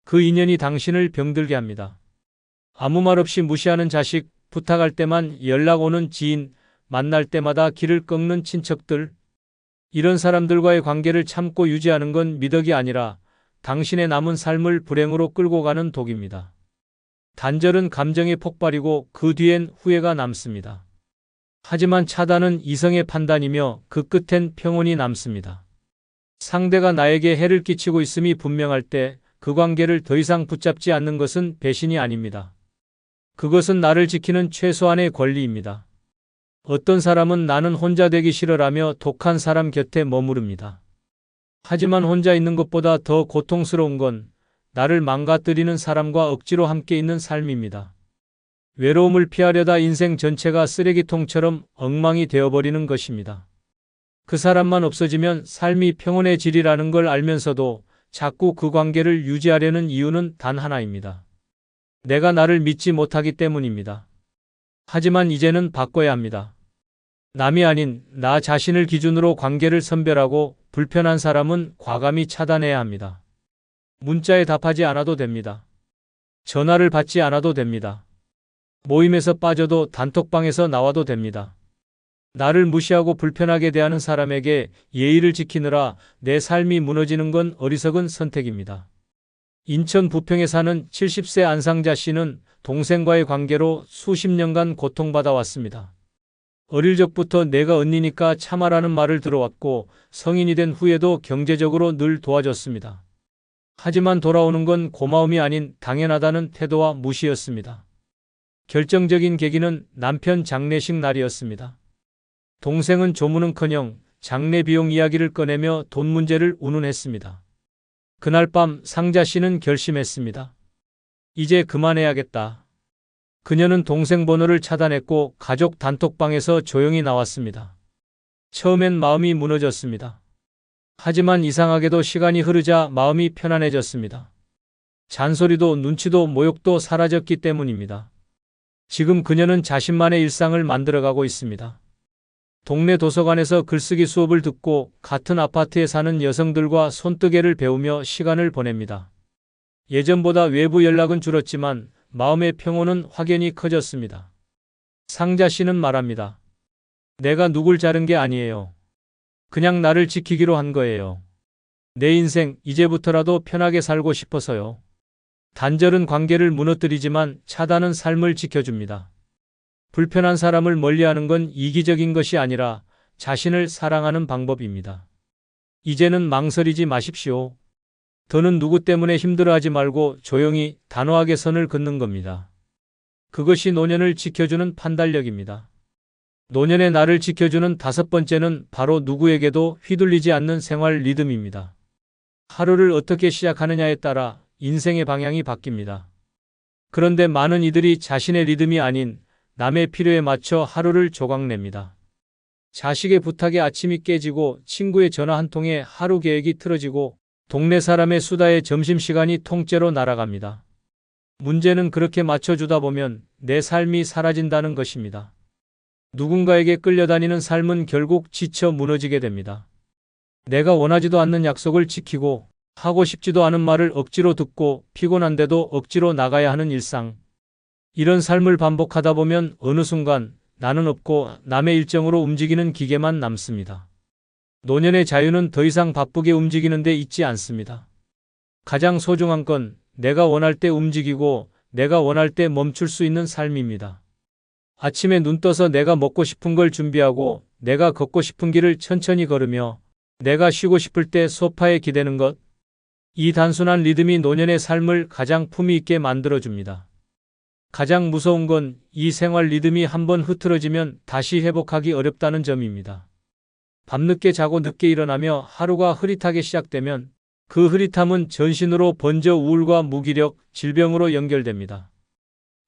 그 인연이 당신을 병들게 합니다. 아무 말 없이 무시하는 자식, 부탁할 때만 연락 오는 지인, 만날 때마다 길을 꺾는 친척들. 이런 사람들과의 관계를 참고 유지하는 건 미덕이 아니라 당신의 남은 삶을 불행으로 끌고 가는 독입니다. 단절은 감정의 폭발이고 그 뒤엔 후회가 남습니다. 하지만 차단은 이성의 판단이며 그 끝엔 평온이 남습니다. 상대가 나에게 해를 끼치고 있음이 분명할 때 그 관계를 더 이상 붙잡지 않는 것은 배신이 아닙니다. 그것은 나를 지키는 최소한의 권리입니다. 어떤 사람은 나는 혼자 되기 싫어라며 독한 사람 곁에 머무릅니다. 하지만 혼자 있는 것보다 더 고통스러운 건 나를 망가뜨리는 사람과 억지로 함께 있는 삶입니다. 외로움을 피하려다 인생 전체가 쓰레기통처럼 엉망이 되어버리는 것입니다. 그 사람만 없어지면 삶이 평온해지리라는 걸 알면서도 자꾸 그 관계를 유지하려는 이유는 단 하나입니다. 내가 나를 믿지 못하기 때문입니다. 하지만 이제는 바꿔야 합니다. 남이 아닌 나 자신을 기준으로 관계를 선별하고 불편한 사람은 과감히 차단해야 합니다. 문자에 답하지 않아도 됩니다. 전화를 받지 않아도 됩니다. 모임에서 빠져도 단톡방에서 나와도 됩니다. 나를 무시하고 불편하게 대하는 사람에게 예의를 지키느라 내 삶이 무너지는 건 어리석은 선택입니다. 인천 부평에 사는 70세 안상자 씨는 동생과의 관계로 수십 년간 고통받아 왔습니다. 어릴 적부터 내가 언니니까 참아라는 말을 들어왔고 성인이 된 후에도 경제적으로 늘 도와줬습니다. 하지만 돌아오는 건 고마움이 아닌 당연하다는 태도와 무시였습니다. 결정적인 계기는 남편 장례식 날이었습니다. 동생은 조문은커녕 장례 비용 이야기를 꺼내며 돈 문제를 운운했습니다. 그날 밤 상자 씨는 결심했습니다. 이제 그만해야겠다. 그녀는 동생 번호를 차단했고 가족 단톡방에서 조용히 나왔습니다. 처음엔 마음이 무너졌습니다. 하지만 이상하게도 시간이 흐르자 마음이 편안해졌습니다. 잔소리도 눈치도 모욕도 사라졌기 때문입니다. 지금 그녀는 자신만의 일상을 만들어가고 있습니다. 동네 도서관에서 글쓰기 수업을 듣고 같은 아파트에 사는 여성들과 손뜨개를 배우며 시간을 보냅니다. 예전보다 외부 연락은 줄었지만 마음의 평온은 확연히 커졌습니다. 상자 씨는 말합니다. 내가 누굴 자른 게 아니에요. 그냥 나를 지키기로 한 거예요. 내 인생 이제부터라도 편하게 살고 싶어서요. 단절은 관계를 무너뜨리지만 차단은 삶을 지켜줍니다. 불편한 사람을 멀리하는 건 이기적인 것이 아니라 자신을 사랑하는 방법입니다. 이제는 망설이지 마십시오. 더는 누구 때문에 힘들어하지 말고 조용히 단호하게 선을 긋는 겁니다. 그것이 노년을 지켜주는 판단력입니다. 노년의 나를 지켜주는 다섯 번째는 바로 누구에게도 휘둘리지 않는 생활 리듬입니다. 하루를 어떻게 시작하느냐에 따라 인생의 방향이 바뀝니다. 그런데 많은 이들이 자신의 리듬이 아닌 남의 필요에 맞춰 하루를 조각냅니다. 자식의 부탁에 아침이 깨지고 친구의 전화 한 통에 하루 계획이 틀어지고 동네 사람의 수다에 점심시간이 통째로 날아갑니다. 문제는 그렇게 맞춰주다 보면 내 삶이 사라진다는 것입니다. 누군가에게 끌려다니는 삶은 결국 지쳐 무너지게 됩니다. 내가 원하지도 않는 약속을 지키고 하고 싶지도 않은 말을 억지로 듣고 피곤한데도 억지로 나가야 하는 일상. 이런 삶을 반복하다 보면 어느 순간 나는 없고 남의 일정으로 움직이는 기계만 남습니다. 노년의 자유는 더 이상 바쁘게 움직이는 데 있지 않습니다. 가장 소중한 건 내가 원할 때 움직이고 내가 원할 때 멈출 수 있는 삶입니다. 아침에 눈 떠서 내가 먹고 싶은 걸 준비하고 내가 걷고 싶은 길을 천천히 걸으며 내가 쉬고 싶을 때 소파에 기대는 것. 이 단순한 리듬이 노년의 삶을 가장 품위 있게 만들어줍니다. 가장 무서운 건 이 생활 리듬이 한번 흐트러지면 다시 회복하기 어렵다는 점입니다. 밤늦게 자고 늦게 일어나며 하루가 흐릿하게 시작되면 그 흐릿함은 전신으로 번져 우울과 무기력, 질병으로 연결됩니다.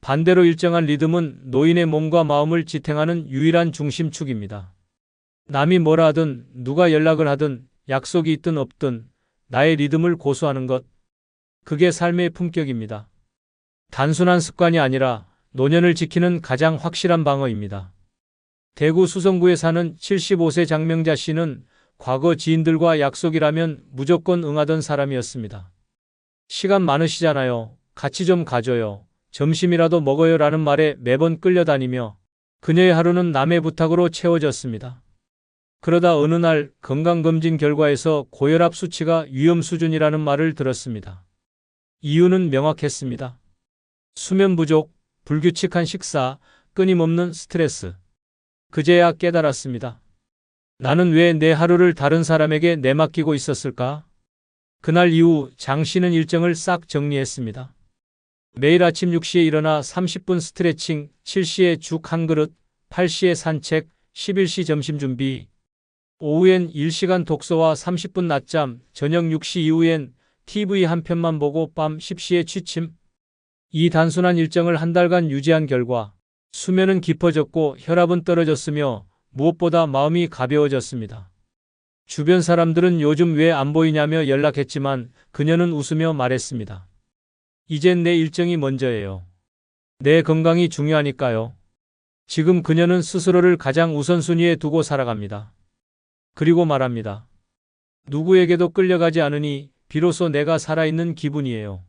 반대로 일정한 리듬은 노인의 몸과 마음을 지탱하는 유일한 중심축입니다. 남이 뭐라 하든 누가 연락을 하든 약속이 있든 없든 나의 리듬을 고수하는 것. 그게 삶의 품격입니다. 단순한 습관이 아니라 노년을 지키는 가장 확실한 방어입니다. 대구 수성구에 사는 75세 장명자 씨는 과거 지인들과 약속이라면 무조건 응하던 사람이었습니다. 시간 많으시잖아요. 같이 좀 가줘요. 점심이라도 먹어요 라는 말에 매번 끌려다니며 그녀의 하루는 남의 부탁으로 채워졌습니다. 그러다 어느 날 건강검진 결과에서 고혈압 수치가 위험 수준이라는 말을 들었습니다. 이유는 명확했습니다. 수면 부족, 불규칙한 식사, 끊임없는 스트레스. 그제야 깨달았습니다. 나는 왜 내 하루를 다른 사람에게 내맡기고 있었을까? 그날 이후 장 씨는 일정을 싹 정리했습니다. 매일 아침 6시에 일어나 30분 스트레칭, 7시에 죽 한 그릇, 8시에 산책, 11시 점심 준비. 오후엔 1시간 독서와 30분 낮잠, 저녁 6시 이후엔 TV 한 편만 보고 밤 10시에 취침. 이 단순한 일정을 한 달간 유지한 결과 수면은 깊어졌고 혈압은 떨어졌으며 무엇보다 마음이 가벼워졌습니다. 주변 사람들은 요즘 왜 안 보이냐며 연락했지만 그녀는 웃으며 말했습니다. 이젠 내 일정이 먼저예요. 내 건강이 중요하니까요. 지금 그녀는 스스로를 가장 우선순위에 두고 살아갑니다. 그리고 말합니다. 누구에게도 끌려가지 않으니 비로소 내가 살아있는 기분이에요.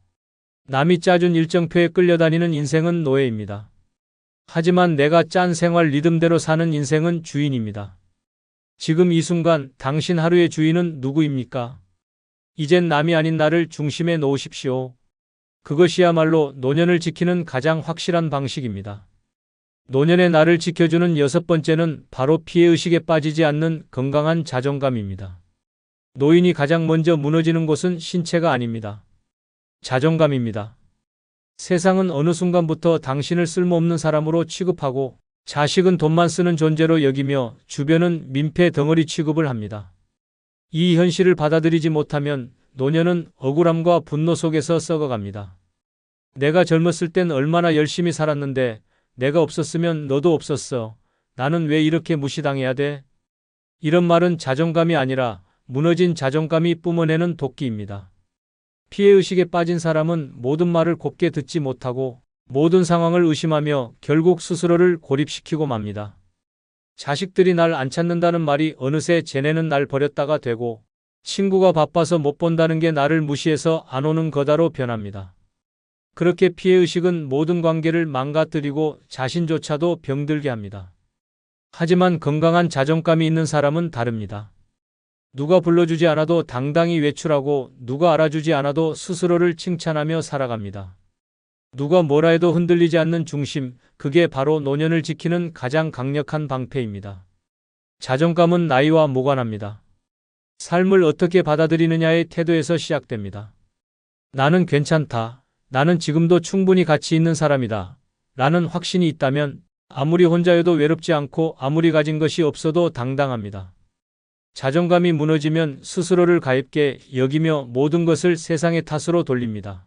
남이 짜준 일정표에 끌려다니는 인생은 노예입니다. 하지만 내가 짠 생활 리듬대로 사는 인생은 주인입니다. 지금 이 순간 당신 하루의 주인은 누구입니까? 이젠 남이 아닌 나를 중심에 놓으십시오. 그것이야말로 노년을 지키는 가장 확실한 방식입니다. 노년의 나를 지켜주는 6번째는 바로 피해의식에 빠지지 않는 건강한 자존감입니다. 노인이 가장 먼저 무너지는 곳은 신체가 아닙니다. 자존감입니다. 세상은 어느 순간부터 당신을 쓸모없는 사람으로 취급하고 자식은 돈만 쓰는 존재로 여기며 주변은 민폐 덩어리 취급을 합니다. 이 현실을 받아들이지 못하면 노년은 억울함과 분노 속에서 썩어갑니다. 내가 젊었을 땐 얼마나 열심히 살았는데 내가 없었으면 너도 없었어. 나는 왜 이렇게 무시당해야 돼? 이런 말은 자존감이 아니라 무너진 자존감이 뿜어내는 도끼입니다. 피해의식에 빠진 사람은 모든 말을 곱게 듣지 못하고 모든 상황을 의심하며 결국 스스로를 고립시키고 맙니다. 자식들이 날 안 찾는다는 말이 어느새 쟤네는 날 버렸다가 되고 친구가 바빠서 못 본다는 게 나를 무시해서 안 오는 거다로 변합니다. 그렇게 피해의식은 모든 관계를 망가뜨리고 자신조차도 병들게 합니다. 하지만 건강한 자존감이 있는 사람은 다릅니다. 누가 불러주지 않아도 당당히 외출하고 누가 알아주지 않아도 스스로를 칭찬하며 살아갑니다. 누가 뭐라 해도 흔들리지 않는 중심, 그게 바로 노년을 지키는 가장 강력한 방패입니다. 자존감은 나이와 무관합니다. 삶을 어떻게 받아들이느냐의 태도에서 시작됩니다. 나는 괜찮다. 나는 지금도 충분히 가치 있는 사람이다. 라는 확신이 있다면 아무리 혼자여도 외롭지 않고 아무리 가진 것이 없어도 당당합니다. 자존감이 무너지면 스스로를 가볍게 여기며 모든 것을 세상의 탓으로 돌립니다.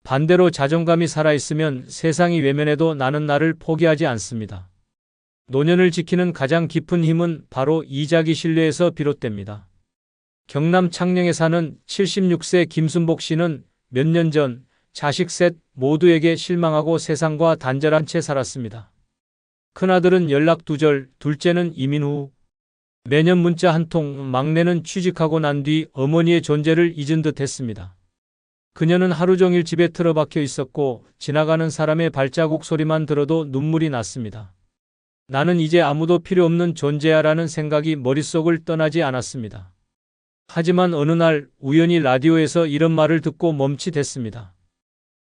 반대로 자존감이 살아있으면 세상이 외면해도 나는 나를 포기하지 않습니다. 노년을 지키는 가장 깊은 힘은 바로 이 자기 신뢰에서 비롯됩니다. 경남 창녕에 사는 76세 김순복 씨는 몇 년 전 자식 셋 모두에게 실망하고 세상과 단절한 채 살았습니다. 큰아들은 연락 두절, 둘째는 이민 후. 매년 문자 한 통, 막내는 취직하고 난 뒤 어머니의 존재를 잊은 듯 했습니다. 그녀는 하루 종일 집에 틀어박혀 있었고 지나가는 사람의 발자국 소리만 들어도 눈물이 났습니다. 나는 이제 아무도 필요 없는 존재야라는 생각이 머릿속을 떠나지 않았습니다. 하지만 어느 날 우연히 라디오에서 이런 말을 듣고 멈칫했습니다.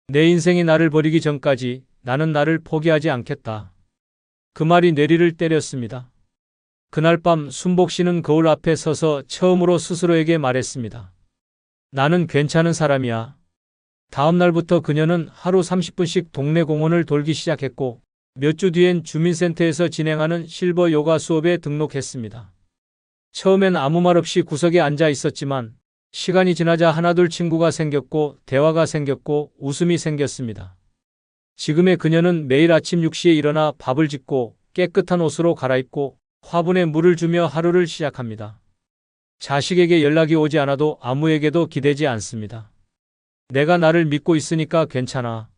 내 인생이 나를 버리기 전까지 나는 나를 포기하지 않겠다. 그 말이 뇌리를 때렸습니다. 그날 밤 순복 씨는 거울 앞에 서서 처음으로 스스로에게 말했습니다. 나는 괜찮은 사람이야. 다음 날부터 그녀는 하루 30분씩 동네 공원을 돌기 시작했고 몇 주 뒤엔 주민센터에서 진행하는 실버 요가 수업에 등록했습니다. 처음엔 아무 말 없이 구석에 앉아 있었지만 시간이 지나자 하나둘 친구가 생겼고 대화가 생겼고 웃음이 생겼습니다. 지금의 그녀는 매일 아침 6시에 일어나 밥을 짓고 깨끗한 옷으로 갈아입고 화분에 물을 주며 하루를 시작합니다. 자식에게 연락이 오지 않아도 아무에게도 기대지 않습니다. 내가 나를 믿고 있으니까 괜찮아.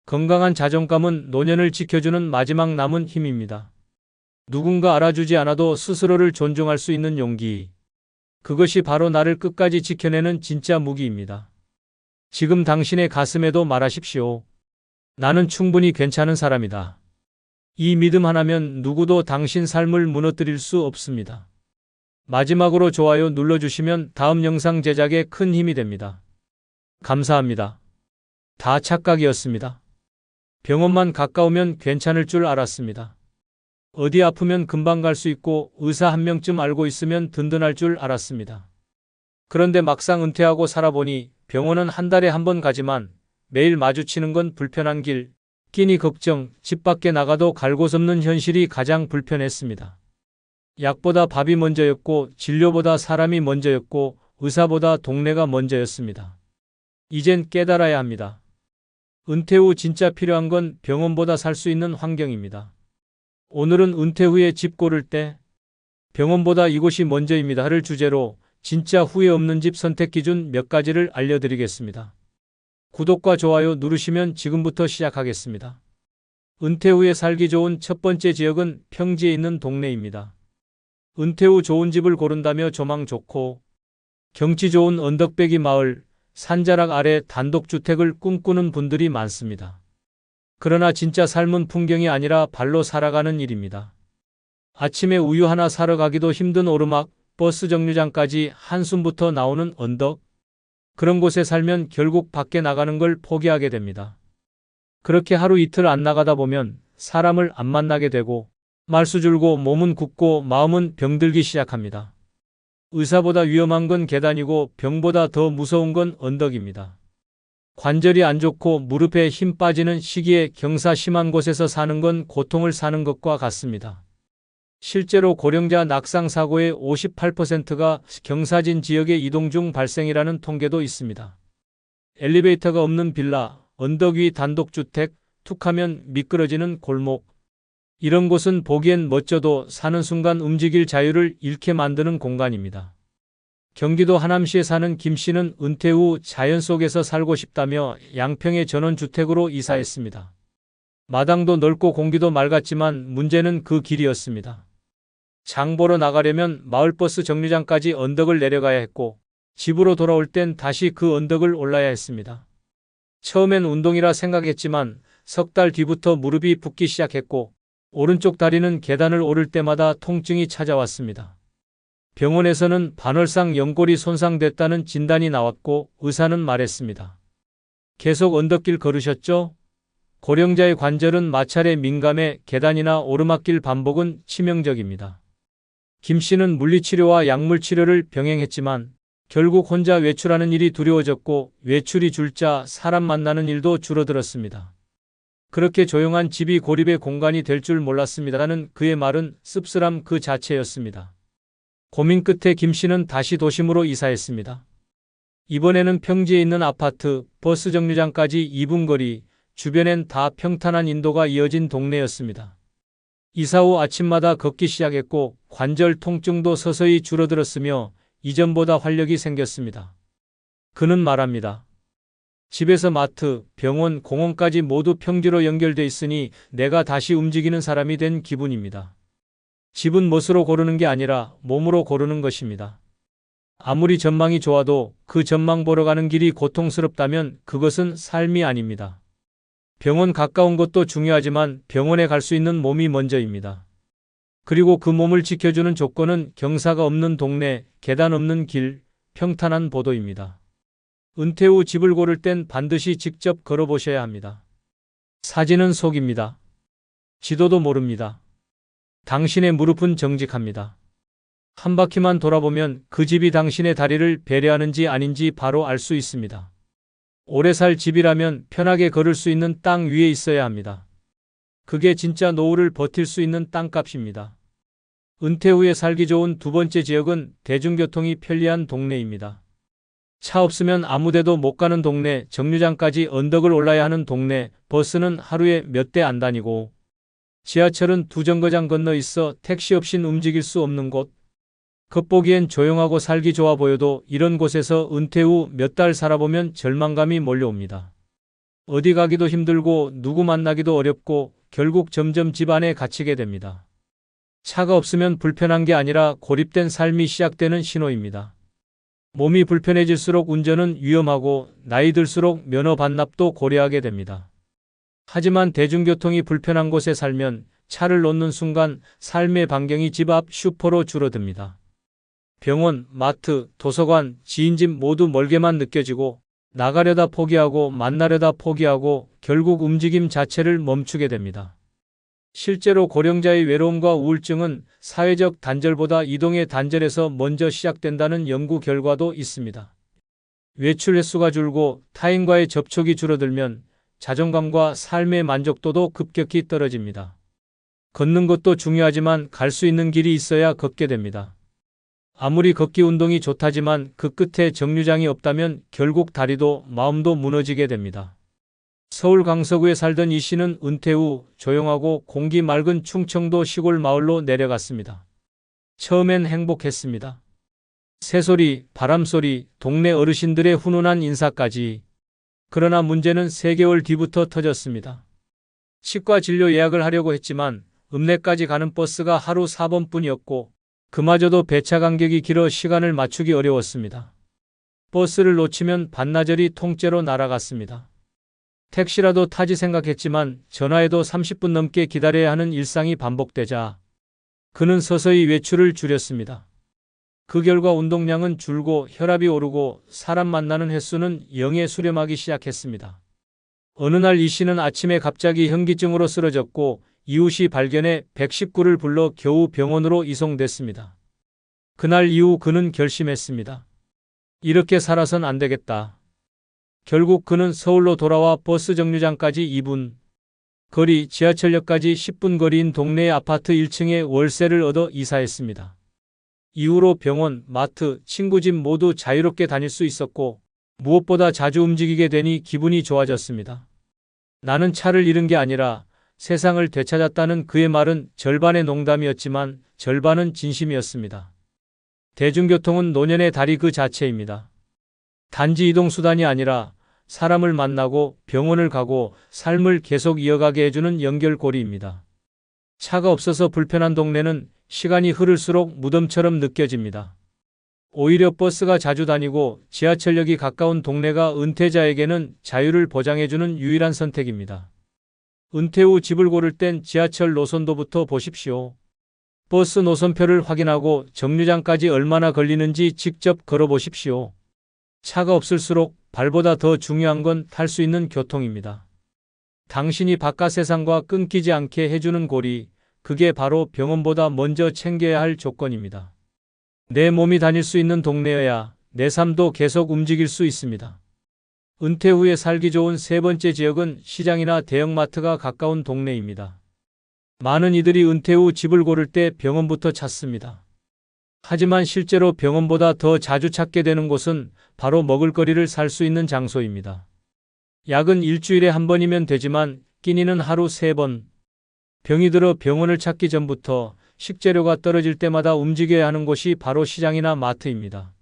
건강한 자존감은 노년을 지켜주는 마지막 남은 힘입니다. 누군가 알아주지 않아도 스스로를 존중할 수 있는 용기. 그것이 바로 나를 끝까지 지켜내는 진짜 무기입니다. 지금 당신의 가슴에도 말하십시오. 나는 충분히 괜찮은 사람이다. 이 믿음 하나면 누구도 당신 삶을 무너뜨릴 수 없습니다. 마지막으로 좋아요 눌러주시면 다음 영상 제작에 큰 힘이 됩니다. 감사합니다. 다 착각이었습니다. 병원만 가까우면 괜찮을 줄 알았습니다. 어디 아프면 금방 갈 수 있고 의사 한 명쯤 알고 있으면 든든할 줄 알았습니다. 그런데 막상 은퇴하고 살아보니 병원은 한 달에 한 번 가지만 매일 마주치는 건 불편한 길, 끼니 걱정, 집 밖에 나가도 갈 곳 없는 현실이 가장 불편했습니다. 약보다 밥이 먼저였고 진료보다 사람이 먼저였고 의사보다 동네가 먼저였습니다. 이젠 깨달아야 합니다. 은퇴 후 진짜 필요한 건 병원보다 살 수 있는 환경입니다. 오늘은 은퇴 후에 집 고를 때 병원보다 이곳이 먼저입니다를 주제로 진짜 후회 없는 집 선택 기준 몇 가지를 알려드리겠습니다. 구독과 좋아요 누르시면 지금부터 시작하겠습니다. 은퇴 후에 살기 좋은 첫 번째 지역은 평지에 있는 동네입니다. 은퇴 후 좋은 집을 고른다며 조망 좋고 경치 좋은 언덕배기 마을, 산자락 아래 단독주택을 꿈꾸는 분들이 많습니다. 그러나 진짜 삶은 풍경이 아니라 발로 살아가는 일입니다. 아침에 우유 하나 사러 가기도 힘든 오르막, 버스 정류장까지 한숨부터 나오는 언덕. 그런 곳에 살면 결국 밖에 나가는 걸 포기하게 됩니다. 그렇게 하루 이틀 안 나가다 보면 사람을 안 만나게 되고 말수 줄고 몸은 굳고 마음은 병들기 시작합니다. 의사보다 위험한 건 계단이고 병보다 더 무서운 건 언덕입니다. 관절이 안 좋고 무릎에 힘 빠지는 시기에 경사 심한 곳에서 사는 건 고통을 사는 것과 같습니다. 실제로 고령자 낙상 사고의 58%가 경사진 지역의 이동 중 발생이라는 통계도 있습니다. 엘리베이터가 없는 빌라, 언덕 위 단독주택, 툭하면 미끄러지는 골목. 이런 곳은 보기엔 멋져도 사는 순간 움직일 자유를 잃게 만드는 공간입니다. 경기도 하남시에 사는 김 씨는 은퇴 후 자연 속에서 살고 싶다며 양평의 전원주택으로 이사했습니다. 마당도 넓고 공기도 맑았지만 문제는 그 길이었습니다. 장 보러 나가려면 마을버스 정류장까지 언덕을 내려가야 했고 집으로 돌아올 땐 다시 그 언덕을 올라야 했습니다. 처음엔 운동이라 생각했지만 석 달 뒤부터 무릎이 붓기 시작했고 오른쪽 다리는 계단을 오를 때마다 통증이 찾아왔습니다. 병원에서는 반월상 연골이 손상됐다는 진단이 나왔고 의사는 말했습니다. 계속 언덕길 걸으셨죠? 고령자의 관절은 마찰에 민감해 계단이나 오르막길 반복은 치명적입니다. 김 씨는 물리치료와 약물치료를 병행했지만 결국 혼자 외출하는 일이 두려워졌고 외출이 줄자 사람 만나는 일도 줄어들었습니다. 그렇게 조용한 집이 고립의 공간이 될 줄 몰랐습니다라는 그의 말은 씁쓸함 그 자체였습니다. 고민 끝에 김 씨는 다시 도심으로 이사했습니다. 이번에는 평지에 있는 아파트, 버스 정류장까지 2분 거리, 주변엔 다 평탄한 인도가 이어진 동네였습니다. 이사 후 아침마다 걷기 시작했고 관절 통증도 서서히 줄어들었으며 이전보다 활력이 생겼습니다. 그는 말합니다. 집에서 마트, 병원, 공원까지 모두 평지로 연결돼 있으니 내가 다시 움직이는 사람이 된 기분입니다. 집은 멋으로 고르는 게 아니라 몸으로 고르는 것입니다. 아무리 전망이 좋아도 그 전망 보러 가는 길이 고통스럽다면 그것은 삶이 아닙니다. 병원 가까운 것도 중요하지만 병원에 갈 수 있는 몸이 먼저입니다. 그리고 그 몸을 지켜주는 조건은 경사가 없는 동네, 계단 없는 길, 평탄한 보도입니다. 은퇴 후 집을 고를 땐 반드시 직접 걸어보셔야 합니다. 사진은 속입니다. 지도도 모릅니다. 당신의 무릎은 정직합니다. 한 바퀴만 돌아보면 그 집이 당신의 다리를 배려하는지 아닌지 바로 알 수 있습니다. 오래 살 집이라면 편하게 걸을 수 있는 땅 위에 있어야 합니다. 그게 진짜 노후를 버틸 수 있는 땅값입니다. 은퇴 후에 살기 좋은 두 번째 지역은 대중교통이 편리한 동네입니다. 차 없으면 아무 데도 못 가는 동네, 정류장까지 언덕을 올라야 하는 동네, 버스는 하루에 몇 대 안 다니고, 지하철은 두 정거장 건너 있어 택시 없인 움직일 수 없는 곳. 겉보기엔 조용하고 살기 좋아 보여도 이런 곳에서 은퇴 후 몇 달 살아보면 절망감이 몰려옵니다. 어디 가기도 힘들고 누구 만나기도 어렵고 결국 점점 집 안에 갇히게 됩니다. 차가 없으면 불편한 게 아니라 고립된 삶이 시작되는 신호입니다. 몸이 불편해질수록 운전은 위험하고 나이 들수록 면허 반납도 고려하게 됩니다. 하지만 대중교통이 불편한 곳에 살면 차를 놓는 순간 삶의 반경이 집 앞 슈퍼로 줄어듭니다. 병원, 마트, 도서관, 지인집 모두 멀게만 느껴지고 나가려다 포기하고 만나려다 포기하고 결국 움직임 자체를 멈추게 됩니다. 실제로 고령자의 외로움과 우울증은 사회적 단절보다 이동의 단절에서 먼저 시작된다는 연구 결과도 있습니다. 외출 횟수가 줄고 타인과의 접촉이 줄어들면 자존감과 삶의 만족도도 급격히 떨어집니다. 걷는 것도 중요하지만 갈 수 있는 길이 있어야 걷게 됩니다. 아무리 걷기 운동이 좋다지만 그 끝에 정류장이 없다면 결국 다리도 마음도 무너지게 됩니다. 서울 강서구에 살던 이 씨는 은퇴 후 조용하고 공기 맑은 충청도 시골 마을로 내려갔습니다. 처음엔 행복했습니다. 새소리, 바람소리, 동네 어르신들의 훈훈한 인사까지. 그러나 문제는 3개월 뒤부터 터졌습니다. 치과 진료 예약을 하려고 했지만 읍내까지 가는 버스가 하루 4번뿐이었고 그마저도 배차 간격이 길어 시간을 맞추기 어려웠습니다. 버스를 놓치면 반나절이 통째로 날아갔습니다. 택시라도 타지 생각했지만 전화해도 30분 넘게 기다려야 하는 일상이 반복되자 그는 서서히 외출을 줄였습니다. 그 결과 운동량은 줄고 혈압이 오르고 사람 만나는 횟수는 0에 수렴하기 시작했습니다. 어느 날 이 씨는 아침에 갑자기 현기증으로 쓰러졌고 이웃이 발견해 119를 불러 겨우 병원으로 이송됐습니다. 그날 이후 그는 결심했습니다. 이렇게 살아선 안 되겠다. 결국 그는 서울로 돌아와 버스 정류장까지 2분 거리, 지하철역까지 10분 거리인 동네의 아파트 1층에 월세를 얻어 이사했습니다. 이후로 병원, 마트, 친구 집 모두 자유롭게 다닐 수 있었고 무엇보다 자주 움직이게 되니 기분이 좋아졌습니다. 나는 차를 잃은 게 아니라 세상을 되찾았다는 그의 말은 절반의 농담이었지만 절반은 진심이었습니다. 대중교통은 노년의 달이 그 자체입니다. 단지 이동수단이 아니라 사람을 만나고 병원을 가고 삶을 계속 이어가게 해주는 연결고리입니다. 차가 없어서 불편한 동네는 시간이 흐를수록 무덤처럼 느껴집니다. 오히려 버스가 자주 다니고 지하철역이 가까운 동네가 은퇴자에게는 자유를 보장해주는 유일한 선택입니다. 은퇴 후 집을 고를 땐 지하철 노선도부터 보십시오. 버스 노선표를 확인하고 정류장까지 얼마나 걸리는지 직접 걸어보십시오. 차가 없을수록 발보다 더 중요한 건 탈 수 있는 교통입니다. 당신이 바깥 세상과 끊기지 않게 해주는 고리, 그게 바로 병원보다 먼저 챙겨야 할 조건입니다. 내 몸이 다닐 수 있는 동네여야 내 삶도 계속 움직일 수 있습니다. 은퇴 후에 살기 좋은 3번째 지역은 시장이나 대형마트가 가까운 동네입니다. 많은 이들이 은퇴 후 집을 고를 때 병원부터 찾습니다. 하지만 실제로 병원보다 더 자주 찾게 되는 곳은 바로 먹을거리를 살 수 있는 장소입니다. 약은 일주일에 1번이면 되지만 끼니는 하루 3번. 병이 들어 병원을 찾기 전부터 식재료가 떨어질 때마다 움직여야 하는 곳이 바로 시장이나 마트입니다.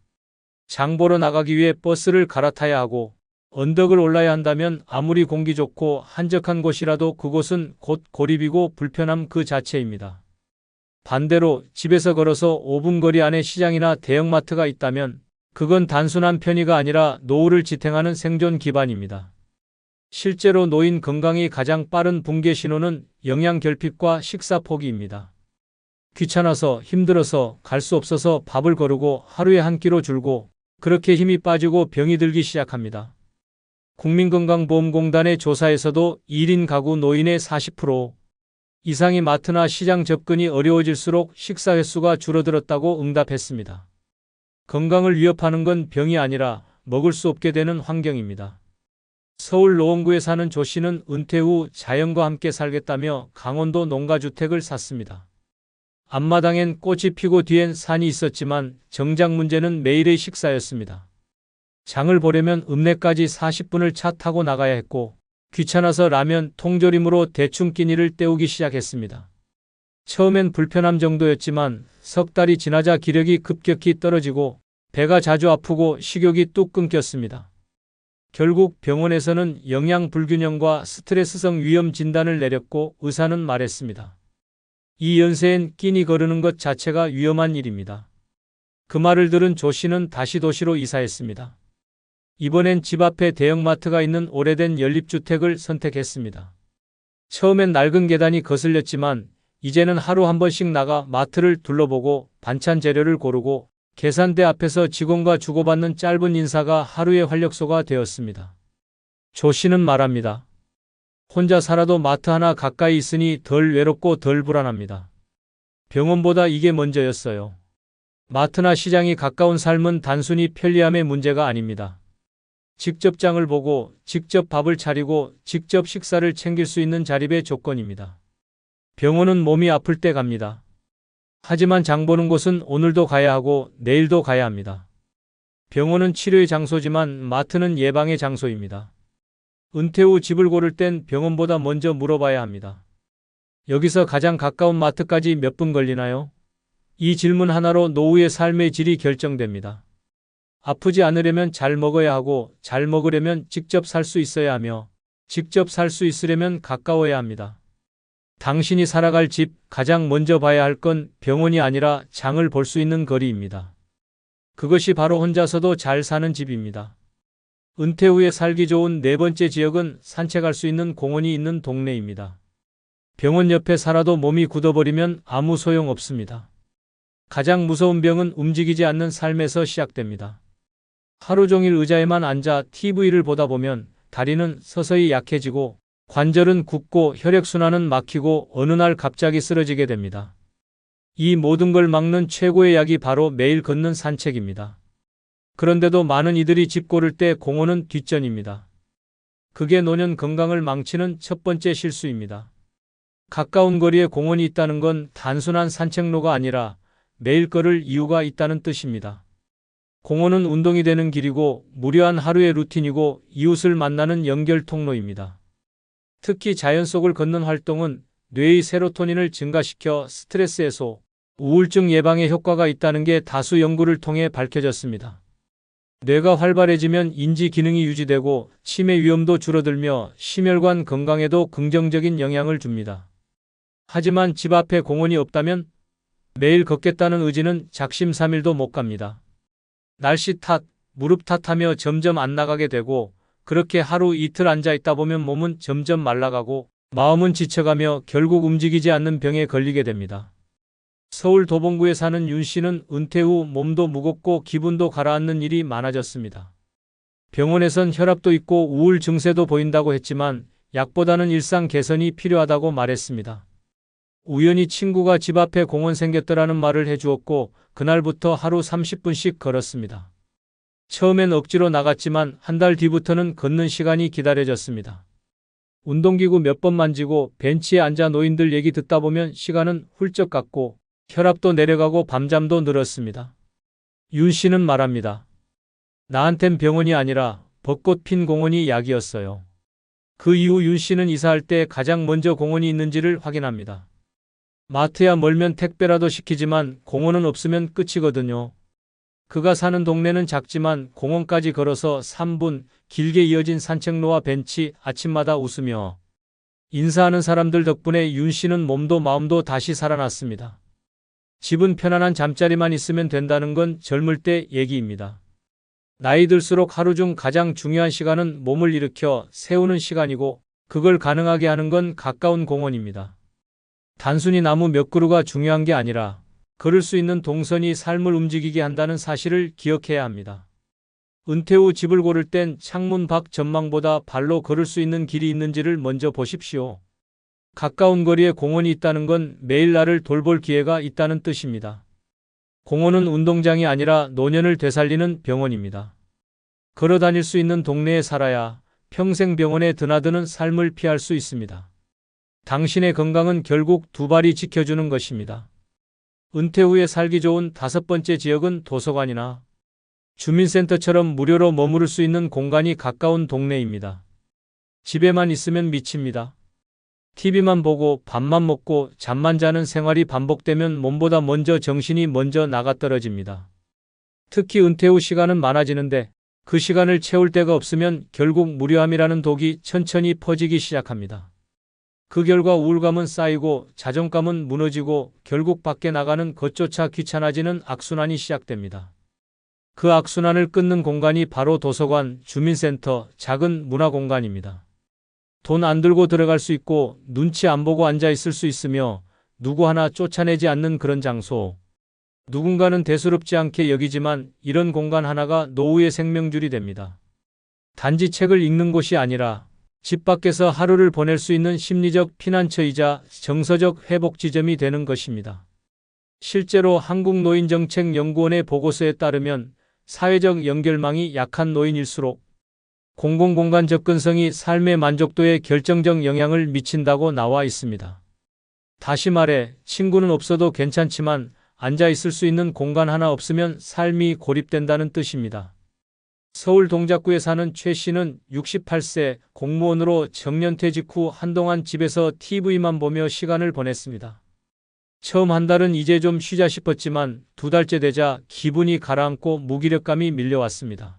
장 보러 나가기 위해 버스를 갈아타야 하고 언덕을 올라야 한다면 아무리 공기 좋고 한적한 곳이라도 그곳은 곧 고립이고 불편함 그 자체입니다. 반대로 집에서 걸어서 5분 거리 안에 시장이나 대형마트가 있다면 그건 단순한 편의가 아니라 노후를 지탱하는 생존 기반입니다. 실제로 노인 건강이 가장 빠른 붕괴 신호는 영양 결핍과 식사 포기입니다. 귀찮아서 힘들어서 갈 수 없어서 밥을 거르고 하루에 한 끼로 줄고 그렇게 힘이 빠지고 병이 들기 시작합니다. 국민건강보험공단의 조사에서도 1인 가구 노인의 40% 이상이 마트나 시장 접근이 어려워질수록 식사 횟수가 줄어들었다고 응답했습니다. 건강을 위협하는 건 병이 아니라 먹을 수 없게 되는 환경입니다. 서울 노원구에 사는 조 씨는 은퇴 후 자연과 함께 살겠다며 강원도 농가주택을 샀습니다. 앞마당엔 꽃이 피고 뒤엔 산이 있었지만 정작 문제는 매일의 식사였습니다. 장을 보려면 읍내까지 40분을 차 타고 나가야 했고 귀찮아서 라면 통조림으로 대충 끼니를 때우기 시작했습니다. 처음엔 불편함 정도였지만 석 달이 지나자 기력이 급격히 떨어지고 배가 자주 아프고 식욕이 뚝 끊겼습니다. 결국 병원에서는 영양 불균형과 스트레스성 위염 진단을 내렸고 의사는 말했습니다. 이 연세엔 끼니 거르는 것 자체가 위험한 일입니다. 그 말을 들은 조 씨는 다시 도시로 이사했습니다. 이번엔 집 앞에 대형마트가 있는 오래된 연립주택을 선택했습니다. 처음엔 낡은 계단이 거슬렸지만 이제는 하루 한 번씩 나가 마트를 둘러보고 반찬 재료를 고르고 계산대 앞에서 직원과 주고받는 짧은 인사가 하루의 활력소가 되었습니다. 조 씨는 말합니다. 혼자 살아도 마트 하나 가까이 있으니 덜 외롭고 덜 불안합니다. 병원보다 이게 먼저였어요. 마트나 시장이 가까운 삶은 단순히 편리함의 문제가 아닙니다. 직접 장을 보고 직접 밥을 차리고 직접 식사를 챙길 수 있는 자립의 조건입니다. 병원은 몸이 아플 때 갑니다. 하지만 장 보는 곳은 오늘도 가야 하고 내일도 가야 합니다. 병원은 치료의 장소지만 마트는 예방의 장소입니다. 은퇴 후 집을 고를 땐 병원보다 먼저 물어봐야 합니다. 여기서 가장 가까운 마트까지 몇 분 걸리나요? 이 질문 하나로 노후의 삶의 질이 결정됩니다. 아프지 않으려면 잘 먹어야 하고 잘 먹으려면 직접 살 수 있어야 하며 직접 살 수 있으려면 가까워야 합니다. 당신이 살아갈 집 가장 먼저 봐야 할 건 병원이 아니라 장을 볼 수 있는 거리입니다. 그것이 바로 혼자서도 잘 사는 집입니다. 은퇴 후에 살기 좋은 네 번째 지역은 산책할 수 있는 공원이 있는 동네입니다. 병원 옆에 살아도 몸이 굳어버리면 아무 소용 없습니다. 가장 무서운 병은 움직이지 않는 삶에서 시작됩니다. 하루 종일 의자에만 앉아 TV를 보다 보면 다리는 서서히 약해지고 관절은 굳고 혈액순환은 막히고 어느 날 갑자기 쓰러지게 됩니다. 이 모든 걸 막는 최고의 약이 바로 매일 걷는 산책입니다. 그런데도 많은 이들이 집 고를 때 공원은 뒷전입니다. 그게 노년 건강을 망치는 첫 번째 실수입니다. 가까운 거리에 공원이 있다는 건 단순한 산책로가 아니라 매일 걸을 이유가 있다는 뜻입니다. 공원은 운동이 되는 길이고 무료한 하루의 루틴이고 이웃을 만나는 연결 통로입니다. 특히 자연 속을 걷는 활동은 뇌의 세로토닌을 증가시켜 스트레스 해소, 우울증 예방에 효과가 있다는 게 다수 연구를 통해 밝혀졌습니다. 뇌가 활발해지면 인지 기능이 유지되고 치매 위험도 줄어들며 심혈관 건강에도 긍정적인 영향을 줍니다. 하지만 집 앞에 공원이 없다면 매일 걷겠다는 의지는 작심삼일도 못 갑니다. 날씨 탓, 무릎 탓하며 점점 안 나가게 되고 그렇게 하루 이틀 앉아 있다 보면 몸은 점점 말라가고 마음은 지쳐가며 결국 움직이지 않는 병에 걸리게 됩니다. 서울 도봉구에 사는 윤 씨는 은퇴 후 몸도 무겁고 기분도 가라앉는 일이 많아졌습니다. 병원에선 혈압도 있고 우울 증세도 보인다고 했지만 약보다는 일상 개선이 필요하다고 말했습니다. 우연히 친구가 집 앞에 공원 생겼더라는 말을 해주었고 그날부터 하루 30분씩 걸었습니다. 처음엔 억지로 나갔지만 한 달 뒤부터는 걷는 시간이 기다려졌습니다. 운동기구 몇 번 만지고 벤치에 앉아 노인들 얘기 듣다 보면 시간은 훌쩍 갔고 혈압도 내려가고 밤잠도 늘었습니다. 윤 씨는 말합니다. 나한텐 병원이 아니라 벚꽃 핀 공원이 약이었어요. 그 이후 윤 씨는 이사할 때 가장 먼저 공원이 있는지를 확인합니다. 마트야 멀면 택배라도 시키지만 공원은 없으면 끝이거든요. 그가 사는 동네는 작지만 공원까지 걸어서 3분 길게 이어진 산책로와 벤치, 아침마다 웃으며 인사하는 사람들 덕분에 윤 씨는 몸도 마음도 다시 살아났습니다. 집은 편안한 잠자리만 있으면 된다는 건 젊을 때 얘기입니다. 나이 들수록 하루 중 가장 중요한 시간은 몸을 일으켜 세우는 시간이고 그걸 가능하게 하는 건 가까운 공원입니다. 단순히 나무 몇 그루가 중요한 게 아니라 걸을 수 있는 동선이 삶을 움직이게 한다는 사실을 기억해야 합니다. 은퇴 후 집을 고를 땐 창문 밖 전망보다 발로 걸을 수 있는 길이 있는지를 먼저 보십시오. 가까운 거리에 공원이 있다는 건 매일 나를 돌볼 기회가 있다는 뜻입니다. 공원은 운동장이 아니라 노년을 되살리는 병원입니다. 걸어 다닐 수 있는 동네에 살아야 평생 병원에 드나드는 삶을 피할 수 있습니다. 당신의 건강은 결국 두 발이 지켜주는 것입니다. 은퇴 후에 살기 좋은 5번째 지역은 도서관이나 주민센터처럼 무료로 머무를 수 있는 공간이 가까운 동네입니다. 집에만 있으면 미칩니다. TV만 보고 밥만 먹고 잠만 자는 생활이 반복되면 몸보다 먼저 정신이 먼저 나가떨어집니다. 특히 은퇴 후 시간은 많아지는데 그 시간을 채울 데가 없으면 결국 무료함이라는 독이 천천히 퍼지기 시작합니다. 그 결과 우울감은 쌓이고 자존감은 무너지고 결국 밖에 나가는 것조차 귀찮아지는 악순환이 시작됩니다. 그 악순환을 끊는 공간이 바로 도서관, 주민센터, 작은 문화공간입니다. 돈 안 들고 들어갈 수 있고 눈치 안 보고 앉아 있을 수 있으며 누구 하나 쫓아내지 않는 그런 장소. 누군가는 대수롭지 않게 여기지만 이런 공간 하나가 노후의 생명줄이 됩니다. 단지 책을 읽는 곳이 아니라 집 밖에서 하루를 보낼 수 있는 심리적 피난처이자 정서적 회복 지점이 되는 것입니다. 실제로 한국노인정책연구원의 보고서에 따르면 사회적 연결망이 약한 노인일수록 공공공간 접근성이 삶의 만족도에 결정적 영향을 미친다고 나와 있습니다. 다시 말해, 친구는 없어도 괜찮지만 앉아 있을 수 있는 공간 하나 없으면 삶이 고립된다는 뜻입니다. 서울 동작구에 사는 최 씨는 68세 공무원으로 정년퇴직 후 한동안 집에서 TV만 보며 시간을 보냈습니다. 처음 한 달은 이제 좀 쉬자 싶었지만 2달째 되자 기분이 가라앉고 무기력감이 밀려왔습니다.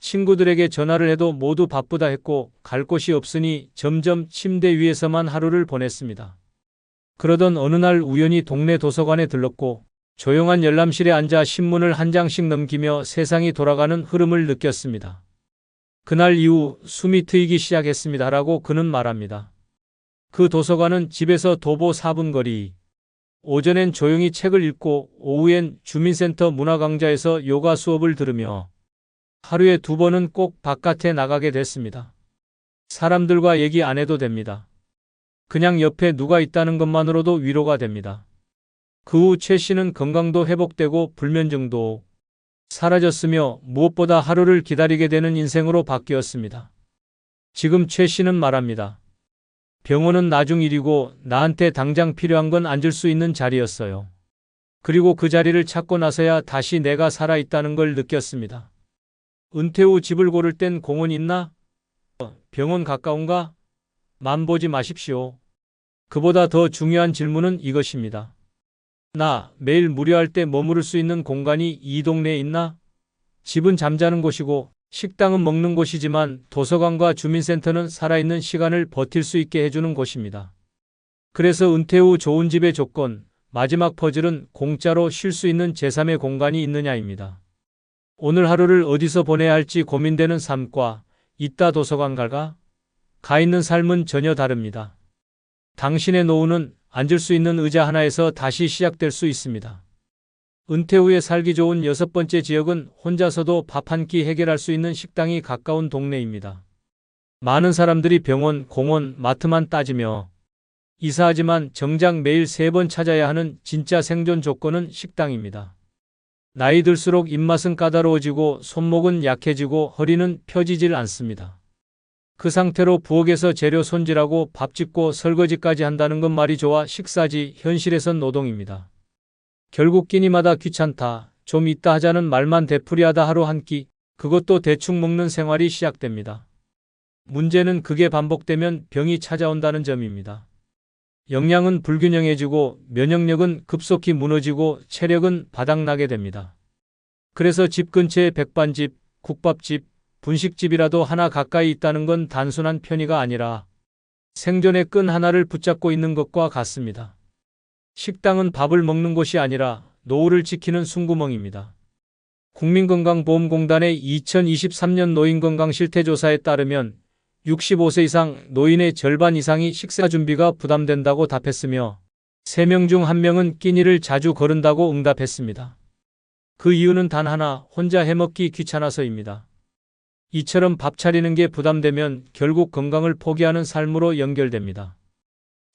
친구들에게 전화를 해도 모두 바쁘다 했고 갈 곳이 없으니 점점 침대 위에서만 하루를 보냈습니다. 그러던 어느 날 우연히 동네 도서관에 들렀고 조용한 열람실에 앉아 신문을 한 장씩 넘기며 세상이 돌아가는 흐름을 느꼈습니다. 그날 이후 숨이 트이기 시작했습니다라고 그는 말합니다. 그 도서관은 집에서 도보 4분 거리. 오전엔 조용히 책을 읽고 오후엔 주민센터 문화강좌에서 요가 수업을 들으며 하루에 2번은 꼭 바깥에 나가게 됐습니다. 사람들과 얘기 안 해도 됩니다. 그냥 옆에 누가 있다는 것만으로도 위로가 됩니다. 그 후 최 씨는 건강도 회복되고 불면증도 사라졌으며 무엇보다 하루를 기다리게 되는 인생으로 바뀌었습니다. 지금 최 씨는 말합니다. 병원은 나중 일이고 나한테 당장 필요한 건 앉을 수 있는 자리였어요. 그리고 그 자리를 찾고 나서야 다시 내가 살아있다는 걸 느꼈습니다. 은퇴 후 집을 고를 땐 공원이 있나? 병원 가까운가? 만 보지 마십시오. 그보다 더 중요한 질문은 이것입니다. 나 매일 무료할 때 머무를 수 있는 공간이 이 동네에 있나? 집은 잠자는 곳이고 식당은 먹는 곳이지만 도서관과 주민센터는 살아있는 시간을 버틸 수 있게 해주는 곳입니다. 그래서 은퇴 후 좋은 집의 조건, 마지막 퍼즐은 공짜로 쉴 수 있는 제3의 공간이 있느냐입니다. 오늘 하루를 어디서 보내야 할지 고민되는 삶과 이따 도서관 갈까? 가 있는 삶은 전혀 다릅니다. 당신의 노후는 앉을 수 있는 의자 하나에서 다시 시작될 수 있습니다. 은퇴 후에 살기 좋은 6번째 지역은 혼자서도 밥 한 끼 해결할 수 있는 식당이 가까운 동네입니다. 많은 사람들이 병원, 공원, 마트만 따지며 이사하지만 정작 매일 3번 찾아야 하는 진짜 생존 조건은 식당입니다. 나이 들수록 입맛은 까다로워지고 손목은 약해지고 허리는 펴지질 않습니다. 그 상태로 부엌에서 재료 손질하고 밥 짓고 설거지까지 한다는 건 말이 좋아 식사지, 현실에선 노동입니다. 결국 끼니마다 귀찮다, 좀 이따 하자는 말만 되풀이하다 하루 한 끼, 그것도 대충 먹는 생활이 시작됩니다. 문제는 그게 반복되면 병이 찾아온다는 점입니다. 영양은 불균형해지고 면역력은 급속히 무너지고 체력은 바닥나게 됩니다. 그래서 집 근처에 백반집, 국밥집, 분식집이라도 하나 가까이 있다는 건 단순한 편의가 아니라 생존의 끈 하나를 붙잡고 있는 것과 같습니다. 식당은 밥을 먹는 곳이 아니라 노후를 지키는 숨구멍입니다. 국민건강보험공단의 2023년 노인건강실태조사에 따르면 65세 이상 노인의 절반 이상이 식사 준비가 부담된다고 답했으며 3명 중 1명은 끼니를 자주 거른다고 응답했습니다. 그 이유는 단 하나, 혼자 해먹기 귀찮아서입니다. 이처럼 밥 차리는 게 부담되면 결국 건강을 포기하는 삶으로 연결됩니다.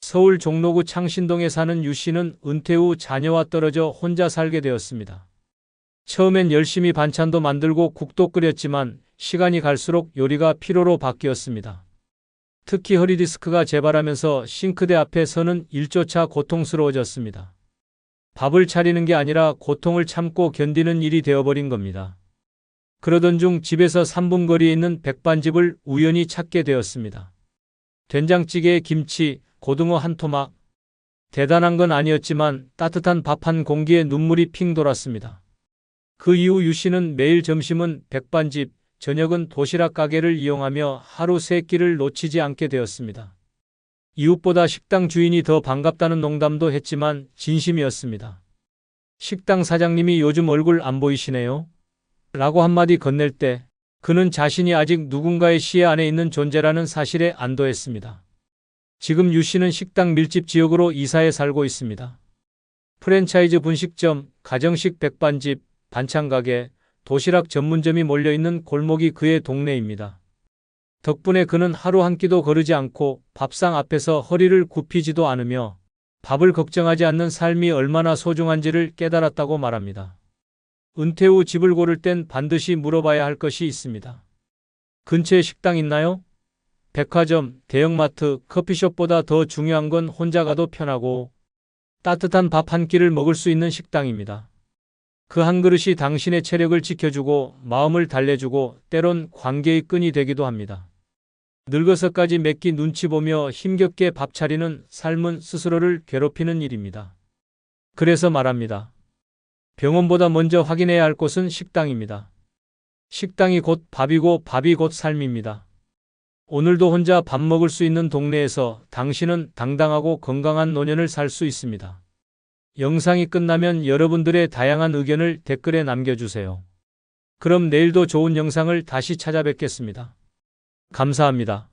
서울 종로구 창신동에 사는 유 씨는 은퇴 후 자녀와 떨어져 혼자 살게 되었습니다. 처음엔 열심히 반찬도 만들고 국도 끓였지만 시간이 갈수록 요리가 피로로 바뀌었습니다. 특히 허리디스크가 재발하면서 싱크대 앞에 서는 일조차 고통스러워졌습니다. 밥을 차리는 게 아니라 고통을 참고 견디는 일이 되어버린 겁니다. 그러던 중 집에서 3분 거리에 있는 백반집을 우연히 찾게 되었습니다. 된장찌개에 김치, 고등어 한 토막. 대단한 건 아니었지만 따뜻한 밥 한 공기에 눈물이 핑 돌았습니다. 그 이후 유 씨는 매일 점심은 백반집, 저녁은 도시락 가게를 이용하며 하루 3끼를 놓치지 않게 되었습니다. 이웃보다 식당 주인이 더 반갑다는 농담도 했지만 진심이었습니다. 식당 사장님이 요즘 얼굴 안 보이시네요? 라고 한마디 건넬 때 그는 자신이 아직 누군가의 시야 안에 있는 존재라는 사실에 안도했습니다. 지금 유 씨는 식당 밀집 지역으로 이사해 살고 있습니다. 프랜차이즈 분식점, 가정식 백반집, 반찬가게, 도시락 전문점이 몰려있는 골목이 그의 동네입니다. 덕분에 그는 하루 한 끼도 거르지 않고 밥상 앞에서 허리를 굽히지도 않으며 밥을 걱정하지 않는 삶이 얼마나 소중한지를 깨달았다고 말합니다. 은퇴 후 집을 고를 땐 반드시 물어봐야 할 것이 있습니다. 근처에 식당 있나요? 백화점, 대형마트, 커피숍보다 더 중요한 건 혼자 가도 편하고 따뜻한 밥 한 끼를 먹을 수 있는 식당입니다. 그 한 그릇이 당신의 체력을 지켜주고 마음을 달래주고 때론 관계의 끈이 되기도 합니다. 늙어서까지 몇 끼 눈치 보며 힘겹게 밥 차리는 삶은 스스로를 괴롭히는 일입니다. 그래서 말합니다. 병원보다 먼저 확인해야 할 곳은 식당입니다. 식당이 곧 밥이고 밥이 곧 삶입니다. 오늘도 혼자 밥 먹을 수 있는 동네에서 당신은 당당하고 건강한 노년을 살 수 있습니다. 영상이 끝나면 여러분들의 다양한 의견을 댓글에 남겨주세요. 그럼 내일도 좋은 영상을 다시 찾아뵙겠습니다. 감사합니다.